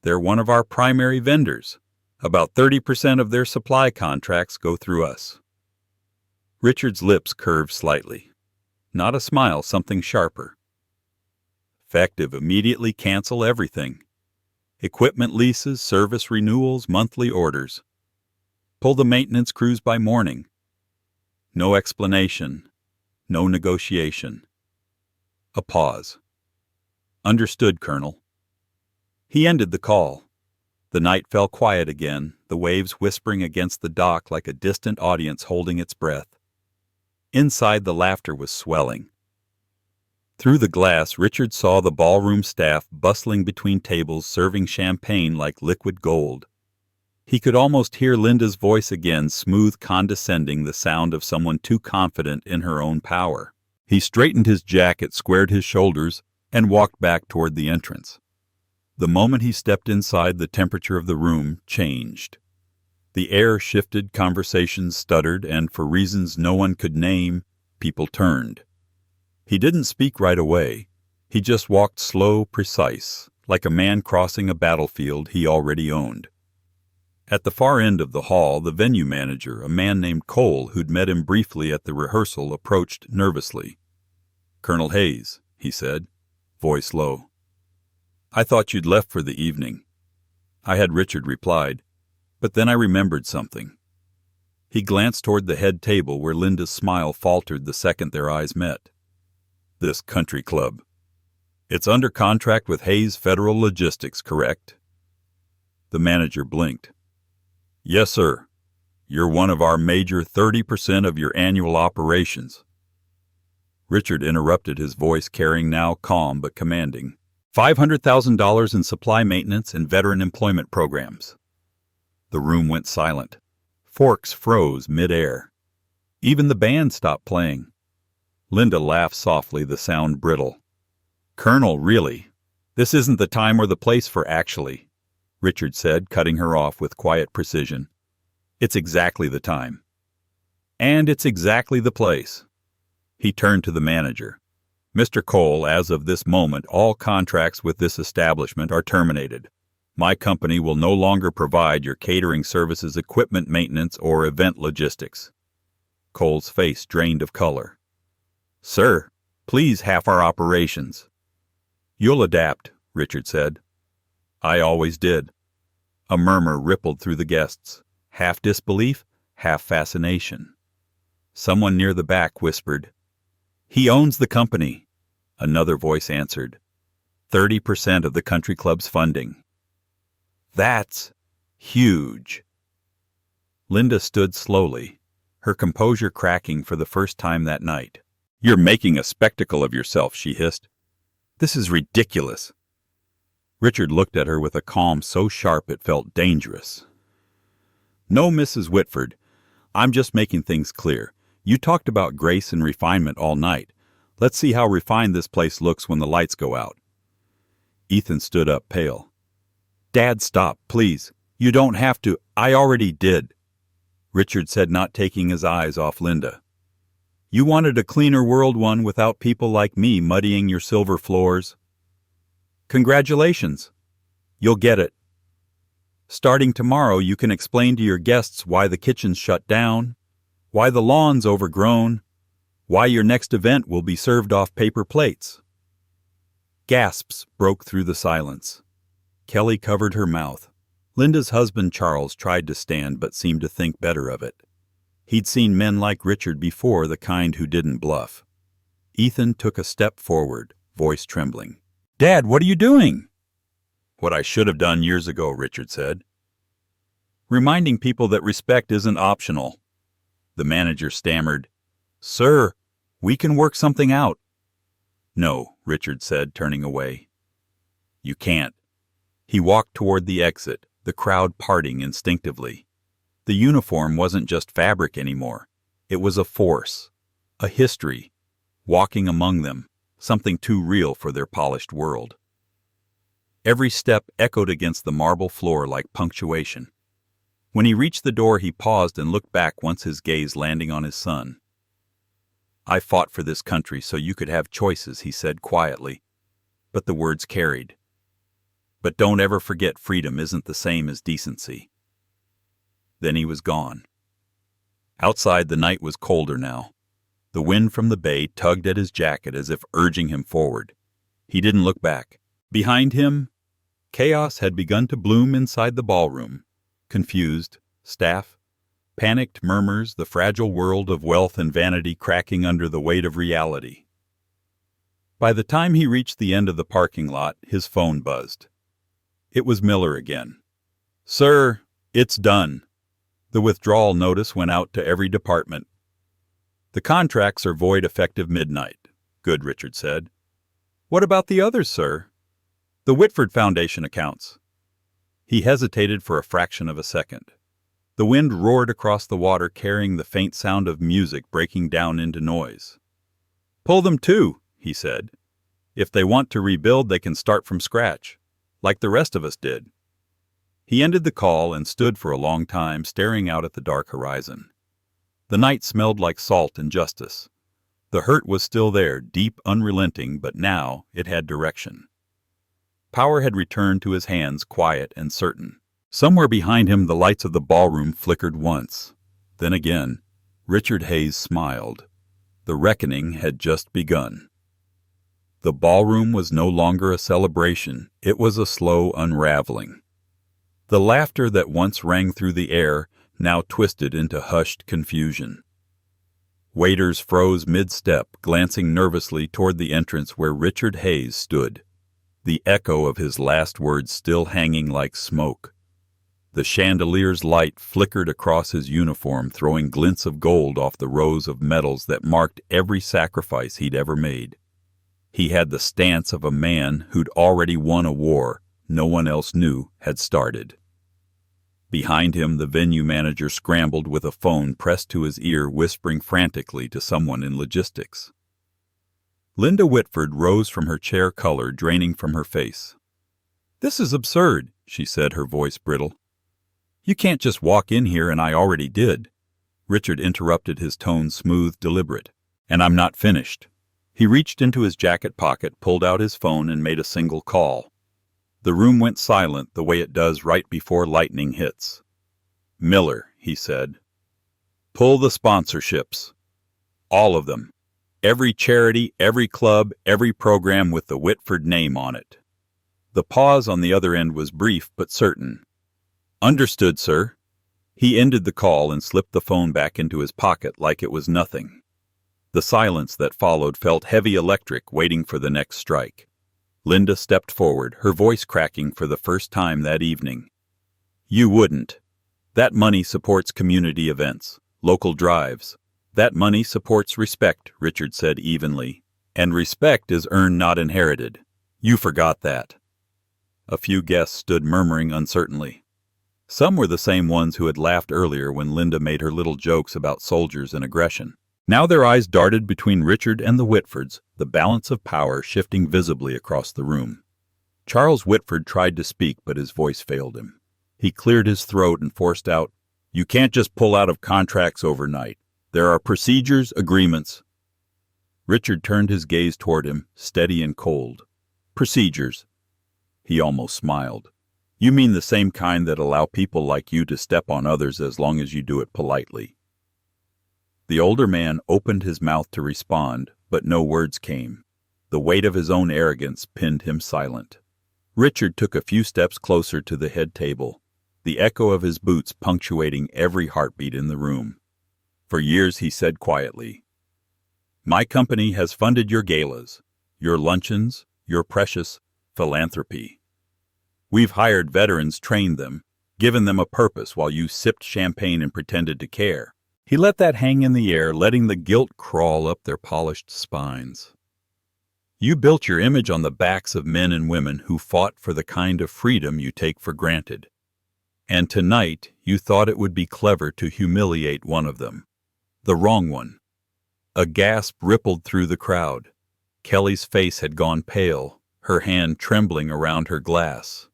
[SPEAKER 1] They're one of our primary vendors. About 30% of their supply contracts go through us." Richard's lips curved slightly. Not a smile, something sharper. "Effective immediately, cancel everything. Equipment leases, service renewals, monthly orders. Pull the maintenance crews by morning. No explanation, no negotiation." A pause. "Understood, Colonel." He ended the call. The night fell quiet again, the waves whispering against the dock like a distant audience holding its breath. Inside, the laughter was swelling. Through the glass, Richard saw the ballroom staff bustling between tables serving champagne like liquid gold. He could almost hear Linda's voice again, smooth, condescending, the sound of someone too confident in her own power. He straightened his jacket, squared his shoulders, and walked back toward the entrance. The moment he stepped inside, the temperature of the room changed. The air shifted, conversations stuttered, and for reasons no one could name, people turned. He didn't speak right away. He just walked slow, precise, like a man crossing a battlefield he already owned. At the far end of the hall, the venue manager, a man named Cole, who'd met him briefly at the rehearsal, approached nervously. "Colonel Hayes," he said, voice low. "I thought you'd left for the evening." "I had," Richard replied, but then I remembered something. He glanced toward the head table where Linda's smile faltered the second their eyes met. "This country club. It's under contract with Hayes Federal Logistics, correct?" The manager blinked. "Yes, sir. You're one of our major 30% of your annual operations." Richard interrupted, his voice carrying now calm but commanding. $500,000 in supply maintenance and veteran employment programs." The room went silent. Forks froze mid-air. Even the band stopped playing. Linda laughed softly, the sound brittle. "Colonel, really? This isn't the time or the place for actually," Richard said, cutting her off with quiet precision. "It's exactly the time. And it's exactly the place." He turned to the manager. "Mr. Cole, as of this moment, all contracts with this establishment are terminated. My company will no longer provide your catering services, equipment maintenance, or event logistics." Cole's face drained of color. "Sir, please, half our operations." "You'll adapt," Richard said. "I always did." A murmur rippled through the guests, half disbelief, half fascination. Someone near the back whispered, "He owns the company." Another voice answered, 30% of the country club's funding. "That's huge." Linda stood slowly, her composure cracking for the first time that night. "You're making a spectacle of yourself," she hissed. "This is ridiculous." Richard looked at her with a calm so sharp it felt dangerous. "No, Mrs. Whitford, I'm just making things clear. You talked about grace and refinement all night. Let's see how refined this place looks when the lights go out." Ethan stood up, pale. "Dad, stop, please. You don't have to. I already did," Richard said, not taking his eyes off Linda. "You wanted a cleaner world, one without people like me muddying your silver floors. Congratulations. You'll get it. Starting tomorrow, you can explain to your guests why the kitchen's shut down, why the lawn's overgrown, why your next event will be served off paper plates." Gasps broke through the silence. Kelly covered her mouth. Linda's husband Charles tried to stand but seemed to think better of it. He'd seen men like Richard before, the kind who didn't bluff. Ethan took a step forward, voice trembling. "Dad, what are you doing?" "What I should have done years ago," Richard said. "Reminding people that respect isn't optional." The manager stammered, "Sir, we can work something out." "No," Richard said, turning away. "You can't." He walked toward the exit, the crowd parting instinctively. The uniform wasn't just fabric anymore. It was a force, a history, walking among them, something too real for their polished world. Every step echoed against the marble floor like punctuation. When he reached the door, he paused and looked back, once his gaze landing on his son. "I fought for this country so you could have choices," he said quietly, but the words carried. "But don't ever forget, freedom isn't the same as decency." Then he was gone. Outside, the night was colder now. The wind from the bay tugged at his jacket as if urging him forward. He didn't look back. Behind him, chaos had begun to bloom inside the ballroom. Confused, staff, panicked murmurs, the fragile world of wealth and vanity cracking under the weight of reality. By the time he reached the end of the parking lot, his phone buzzed. It was Miller again. "Sir, it's done." The withdrawal notice went out to every department. "The contracts are void effective midnight." "Good," Richard said. What about the others, sir? The Whitford Foundation accounts. He hesitated for a fraction of a second. The wind roared across the water, carrying the faint sound of music breaking down into noise. Pull them too, he said. If they want to rebuild, they can start from scratch, like the rest of us did. He ended the call and stood for a long time, staring out at the dark horizon. The night smelled like salt and justice. The hurt was still there, deep, unrelenting, but now it had direction. Power had returned to his hands, quiet and certain. Somewhere behind him, the lights of the ballroom flickered once. Then again, Richard Hayes smiled. The reckoning had just begun. The ballroom was no longer a celebration. It was a slow unraveling. The laughter that once rang through the air now twisted into hushed confusion. Waiters froze mid-step, glancing nervously toward the entrance where Richard Hayes stood, the echo of his last words still hanging like smoke. The chandelier's light flickered across his uniform, throwing glints of gold off the rows of medals that marked every sacrifice he'd ever made. He had the stance of a man who'd already won a war no one else knew had started. Behind him, the venue manager scrambled with a phone pressed to his ear, whispering frantically to someone in logistics. Linda Whitford rose from her chair, color draining from her face. "This is absurd," she said, her voice brittle. "You can't just walk in here, and I already did." Richard interrupted, his tone smooth, deliberate. "And I'm not finished." He reached into his jacket pocket, pulled out his phone, and made a single call. The room went silent, the way it does right before lightning hits. "Miller," he said. "Pull the sponsorships. All of them. Every charity, every club, every program with the Whitford name on it." The pause on the other end was brief but certain. "Understood, sir." He ended the call and slipped the phone back into his pocket like it was nothing. The silence that followed felt heavy, electric, waiting for the next strike. Linda stepped forward, her voice cracking for the first time that evening. "You wouldn't. That money supports community events, local drives. That money supports respect," Richard said evenly. "And respect is earned, not inherited. You forgot that." A few guests stood murmuring uncertainly. Some were the same ones who had laughed earlier when Linda made her little jokes about soldiers and aggression. Now their eyes darted between Richard and the Whitfords, the balance of power shifting visibly across the room. Charles Whitford tried to speak, but his voice failed him. He cleared his throat and forced out, "You can't just pull out of contracts overnight. There are procedures, agreements." Richard turned his gaze toward him, steady and cold. "Procedures." He almost smiled. "You mean the same kind that allow people like you to step on others as long as you do it politely." The older man opened his mouth to respond, but no words came. The weight of his own arrogance pinned him silent. Richard took a few steps closer to the head table, the echo of his boots punctuating every heartbeat in the room. "For years," he said quietly, "my company has funded your galas, your luncheons, your precious philanthropy. We've hired veterans, trained them, given them a purpose while you sipped champagne and pretended to care." He let that hang in the air, letting the guilt crawl up their polished spines. "You built your image on the backs of men and women who fought for the kind of freedom you take for granted. And tonight you thought it would be clever to humiliate one of them. The wrong one." A gasp rippled through the crowd. Kelly's face had gone pale, her hand trembling around her glass.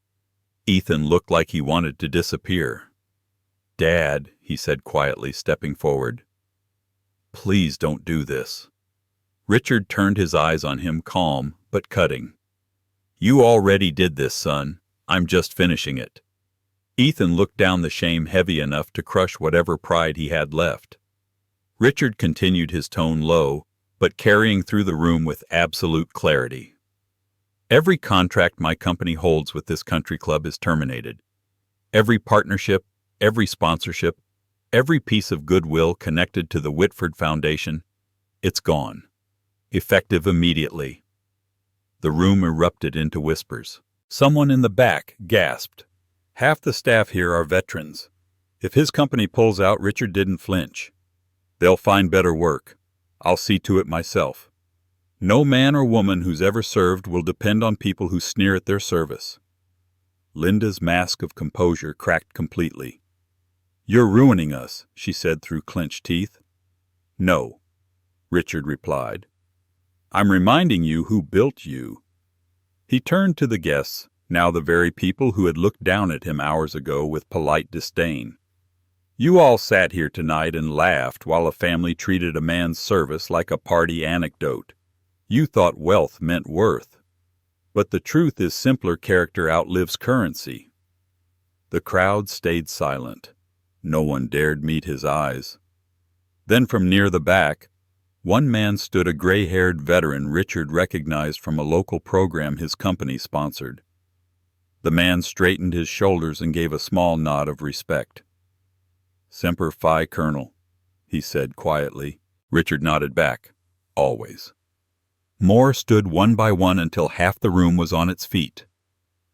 [SPEAKER 1] Ethan looked like he wanted to disappear. "Dad," he said quietly, stepping forward. "Please don't do this." Richard turned his eyes on him, calm but cutting. "You already did this, son. I'm just finishing it." Ethan looked down, the shame heavy enough to crush whatever pride he had left. Richard continued, his tone low, but carrying through the room with absolute clarity. "Every contract my company holds with this country club is terminated. Every partnership, every sponsorship, every piece of goodwill connected to the Whitford Foundation, it's gone. Effective immediately." The room erupted into whispers. Someone in the back gasped, "Half the staff here are veterans. If his company pulls out," Richard didn't flinch, "they'll find better work. I'll see to it myself." No man or woman who's ever served will depend on people who sneer at their service. Linda's mask of composure cracked completely. "You're ruining us," she said through clenched teeth. "No," Richard replied. "I'm reminding you who built you." He turned to the guests, now the very people who had looked down at him hours ago with polite disdain. "You all sat here tonight and laughed while a family treated a man's service like a party anecdote. You thought wealth meant worth. But the truth is simpler character outlives currency." The crowd stayed silent. No one dared meet his eyes. Then from near the back, one man stood, a gray-haired veteran Richard recognized from a local program his company sponsored. The man straightened his shoulders and gave a small nod of respect. "Semper Fi, Colonel," he said quietly. Richard nodded back. "Always." More stood one by one until half the room was on its feet.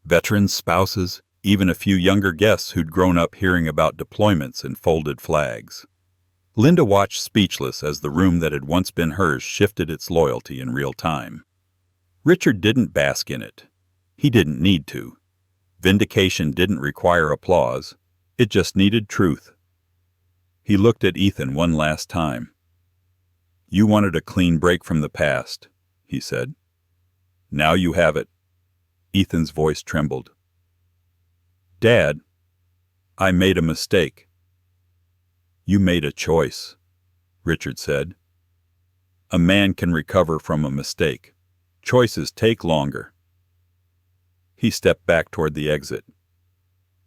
[SPEAKER 1] Veterans, spouses, even a few younger guests who'd grown up hearing about deployments and folded flags. Linda watched speechless as the room that had once been hers shifted its loyalty in real time. Richard didn't bask in it. He didn't need to. Vindication didn't require applause. It just needed truth. He looked at Ethan one last time. "You wanted a clean break from the past," he said. "Now you have it." Ethan's voice trembled. "Dad, I made a mistake." "You made a choice," Richard said. "A man can recover from a mistake. Choices take longer." He stepped back toward the exit.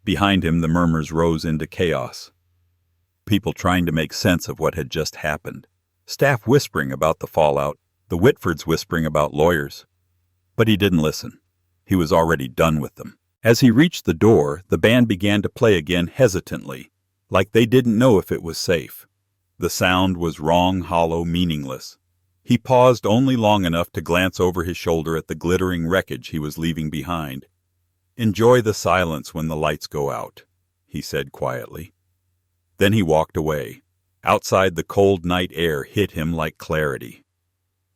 [SPEAKER 1] Behind him, the murmurs rose into chaos. People trying to make sense of what had just happened. Staff whispering about the fallout, the Whitfords whispering about lawyers. But he didn't listen. He was already done with them. As he reached the door, the band began to play again hesitantly, like they didn't know if it was safe. The sound was wrong, hollow, meaningless. He paused only long enough to glance over his shoulder at the glittering wreckage he was leaving behind. "Enjoy the silence when the lights go out," he said quietly. Then he walked away. Outside, the cold night air hit him like clarity.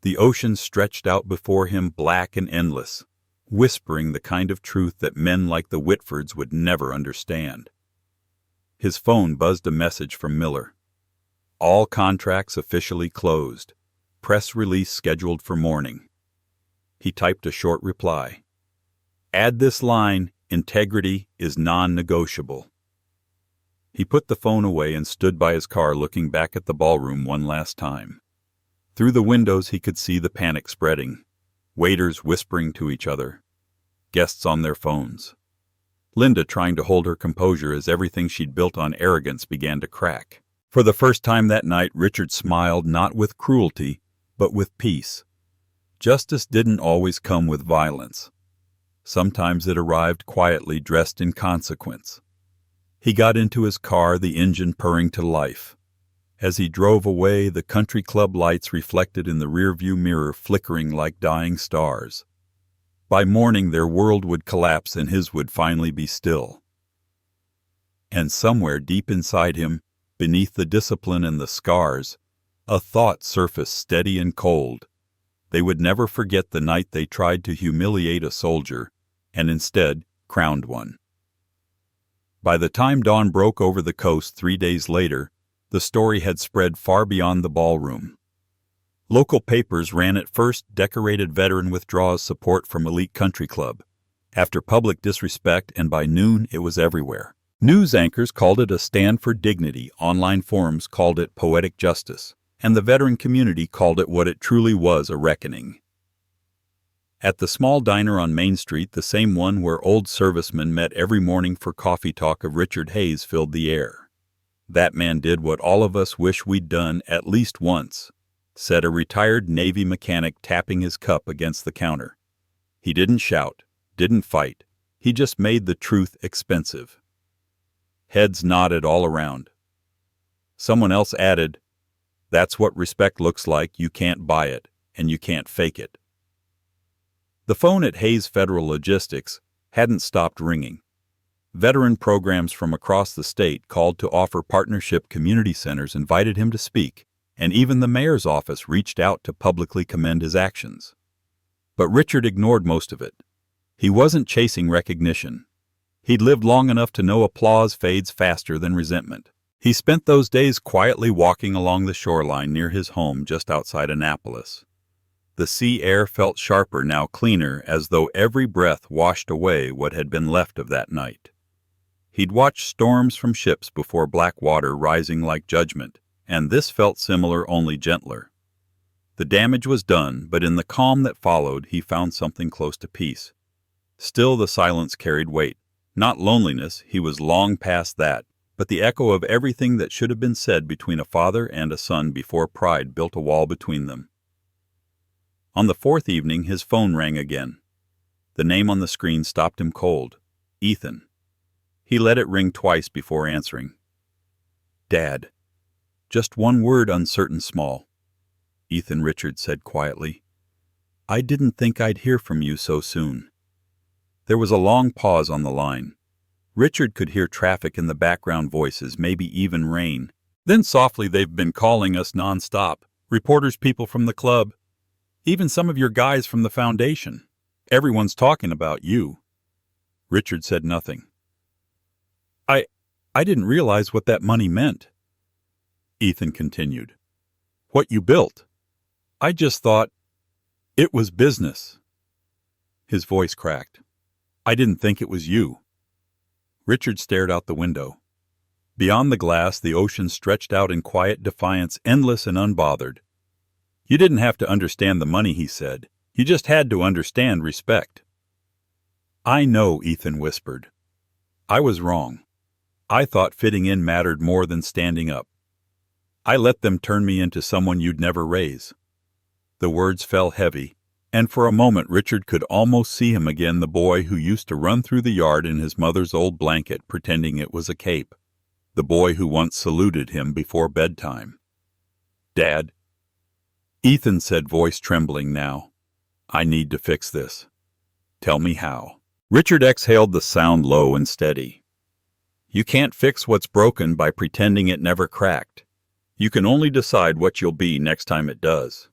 [SPEAKER 1] The ocean stretched out before him, black and endless, whispering the kind of truth that men like the Whitfords would never understand. His phone buzzed a message from Miller. "All contracts officially closed. Press release scheduled for morning." He typed a short reply. "Add this line, integrity is non-negotiable." He put the phone away and stood by his car looking back at the ballroom one last time. Through the windows he could see the panic spreading. Waiters whispering to each other. Guests on their phones. Linda trying to hold her composure as everything she'd built on arrogance began to crack. For the first time that night, Richard smiled not with cruelty, but with peace. Justice didn't always come with violence. Sometimes it arrived quietly, dressed in consequence. He got into his car, the engine purring to life. As he drove away, the country club lights reflected in the rearview mirror flickering like dying stars. By morning their world would collapse and his would finally be still. And somewhere deep inside him, beneath the discipline and the scars, a thought surfaced steady and cold. They would never forget the night they tried to humiliate a soldier, and instead crowned one. By the time dawn broke over the coast 3 days later, the story had spread far beyond the ballroom. Local papers ran at first decorated veteran withdraws support from elite country club. After public disrespect, and by noon it was everywhere. News anchors called it a stand for dignity, online forums called it poetic justice, and the veteran community called it what it truly was, a reckoning. At the small diner on Main Street, the same one where old servicemen met every morning for coffee talk of Richard Hayes filled the air. "That man did what all of us wish we'd done at least once," said a retired Navy mechanic tapping his cup against the counter. "He didn't shout, didn't fight. He just made the truth expensive." Heads nodded all around. Someone else added, "That's what respect looks like. You can't buy it, and you can't fake it." The phone at Hayes Federal Logistics hadn't stopped ringing. Veteran programs from across the state called to offer partnership. Community centers invited him to speak, and even the mayor's office reached out to publicly commend his actions. But Richard ignored most of it. He wasn't chasing recognition. He'd lived long enough to know applause fades faster than resentment. He spent those days quietly walking along the shoreline near his home just outside Annapolis. The sea air felt sharper, now cleaner, as though every breath washed away what had been left of that night. He'd watched storms from ships before black water rising like judgment, and this felt similar, only gentler. The damage was done, but in the calm that followed, he found something close to peace. Still, the silence carried weight. Not loneliness, he was long past that, but the echo of everything that should have been said between a father and a son before pride built a wall between them. On the fourth evening, his phone rang again. The name on the screen stopped him cold. Ethan. He let it ring twice before answering. "Dad." Just one word, uncertain, small. "Ethan," Richard said quietly. "I didn't think I'd hear from you so soon." There was a long pause on the line. Richard could hear traffic in the background, voices, maybe even rain. Then softly, "They've been calling us nonstop. Reporters, people from the club. Even some of your guys from the foundation. Everyone's talking about you." Richard said nothing. I didn't realize what that money meant." Ethan continued. "What you built. I just thought it was business." His voice cracked. "I didn't think it was you." Richard stared out the window. Beyond the glass, the ocean stretched out in quiet defiance, endless and unbothered. "You didn't have to understand the money," he said. "You just had to understand respect." "I know," Ethan whispered. "I was wrong. I thought fitting in mattered more than standing up. I let them turn me into someone you'd never raise." The words fell heavy, and for a moment Richard could almost see him again, the boy who used to run through the yard in his mother's old blanket, pretending it was a cape. The boy who once saluted him before bedtime. "Dad," Ethan said, voice trembling now, "I need to fix this. Tell me how." Richard exhaled, the sound low and steady. "You can't fix what's broken by pretending it never cracked. You can only decide what you'll be next time it does."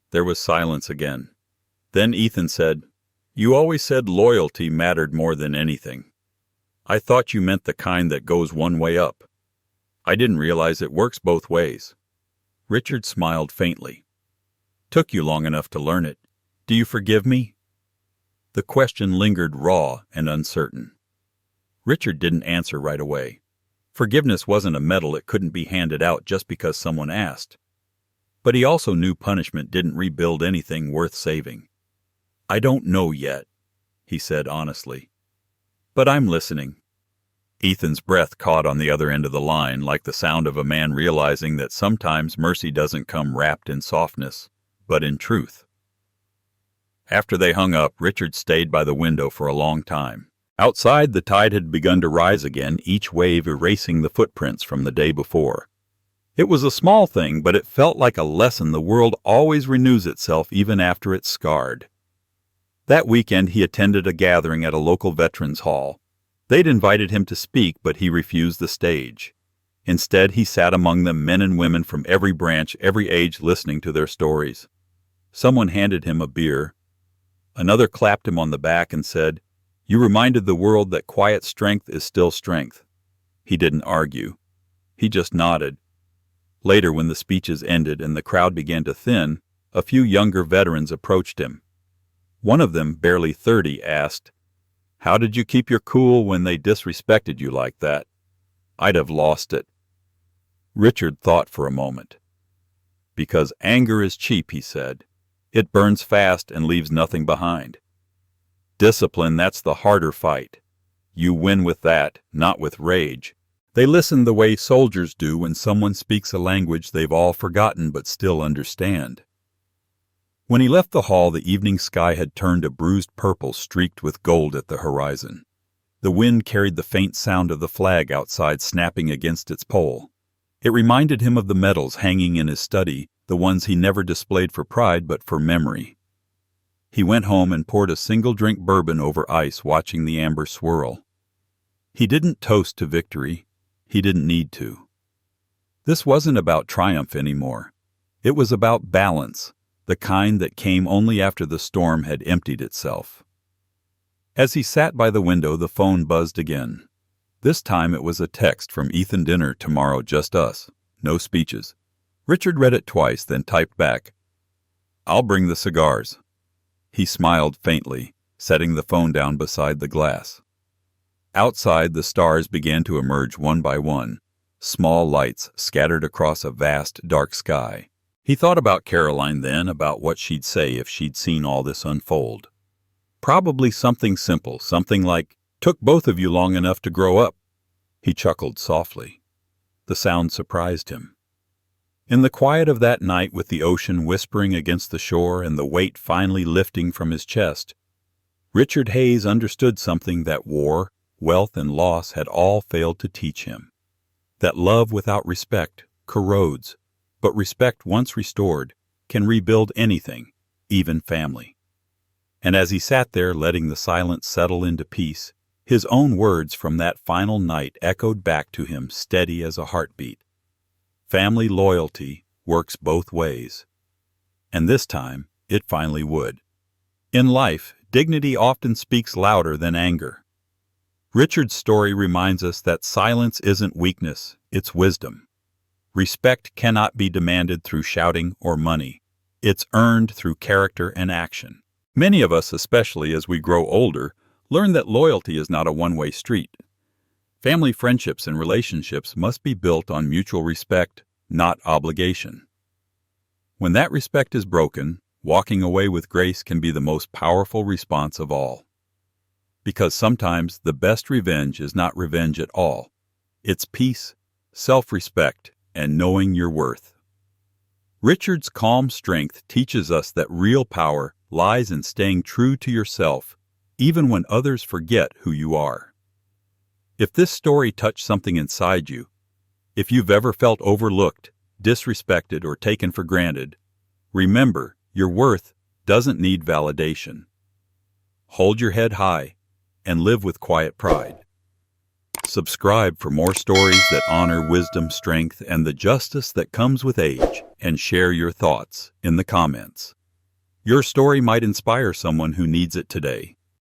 [SPEAKER 1] There was silence again. Then Ethan said, "You always said loyalty mattered more than anything. I thought you meant the kind that goes one way up. I didn't realize it works both ways." Richard smiled faintly. "Took you long enough to learn it. Do you forgive me?" The question lingered, raw and uncertain. Richard didn't answer right away. Forgiveness wasn't a medal, it couldn't be handed out just because someone asked. But he also knew punishment didn't rebuild anything worth saving. "I don't know yet," he said honestly. "But I'm listening." Ethan's breath caught on the other end of the line, like the sound of a man realizing that sometimes mercy doesn't come wrapped in softness, but in truth. After they hung up, Richard stayed by the window for a long time. Outside, the tide had begun to rise again, each wave erasing the footprints from the day before. It was a small thing, but it felt like a lesson. The world always renews itself even after it's scarred. That weekend, he attended a gathering at a local veterans hall. They'd invited him to speak, but he refused the stage. Instead, he sat among them, men and women from every branch, every age, listening to their stories. Someone handed him a beer. Another clapped him on the back and said, "You reminded the world that quiet strength is still strength." He didn't argue. He just nodded. Later, when the speeches ended and the crowd began to thin, a few younger veterans approached him. One of them, barely 30, asked, "How did you keep your cool when they disrespected you like that?" "I'd have lost it." Richard thought for a moment. "Because anger is cheap," he said. "It burns fast and leaves nothing behind. Discipline, that's the harder fight. You win with that, not with rage." They listen the way soldiers do when someone speaks a language they've all forgotten but still understand. When he left the hall, the evening sky had turned a bruised purple streaked with gold at the horizon. The wind carried the faint sound of the flag outside snapping against its pole. It reminded him of the medals hanging in his study, the ones he never displayed for pride but for memory. He went home and poured a single-drink bourbon over ice, watching the amber swirl. He didn't toast to victory. He didn't need to. This wasn't about triumph anymore. It was about balance, the kind that came only after the storm had emptied itself. As he sat by the window, the phone buzzed again. This time it was a text from Ethan: "Dinner tomorrow, just us. No speeches." Richard read it twice, then typed back, "I'll bring the cigars." He smiled faintly, setting the phone down beside the glass. Outside, the stars began to emerge one by one, small lights scattered across a vast, dark sky. He thought about Caroline then, about what she'd say if she'd seen all this unfold. Probably something simple, something like, "Took both of you long enough to grow up." He chuckled softly. The sound surprised him. In the quiet of that night, with the ocean whispering against the shore and the weight finally lifting from his chest, Richard Hayes understood something that war, wealth, and loss had all failed to teach him. That love without respect corrodes, but respect once restored can rebuild anything, even family. And as he sat there, letting the silence settle into peace, his own words from that final night echoed back to him, steady as a heartbeat. Family loyalty works both ways. And this time, it finally would. In life, dignity often speaks louder than anger. Richard's story reminds us that silence isn't weakness, it's wisdom. Respect cannot be demanded through shouting or money. It's earned through character and action. Many of us, especially as we grow older, learn that loyalty is not a one-way street. Family friendships and relationships must be built on mutual respect, not obligation. When that respect is broken, walking away with grace can be the most powerful response of all. Because sometimes the best revenge is not revenge at all. It's peace, self-respect, and knowing your worth. Richard's calm strength teaches us that real power lies in staying true to yourself, even when others forget who you are. If this story touched something inside you, if you've ever felt overlooked, disrespected, or taken for granted, remember, your worth doesn't need validation. Hold your head high and live with quiet pride. Subscribe for more stories that honor wisdom, strength, and the justice that comes with age, and share your thoughts in the comments. Your story might inspire someone who needs it today.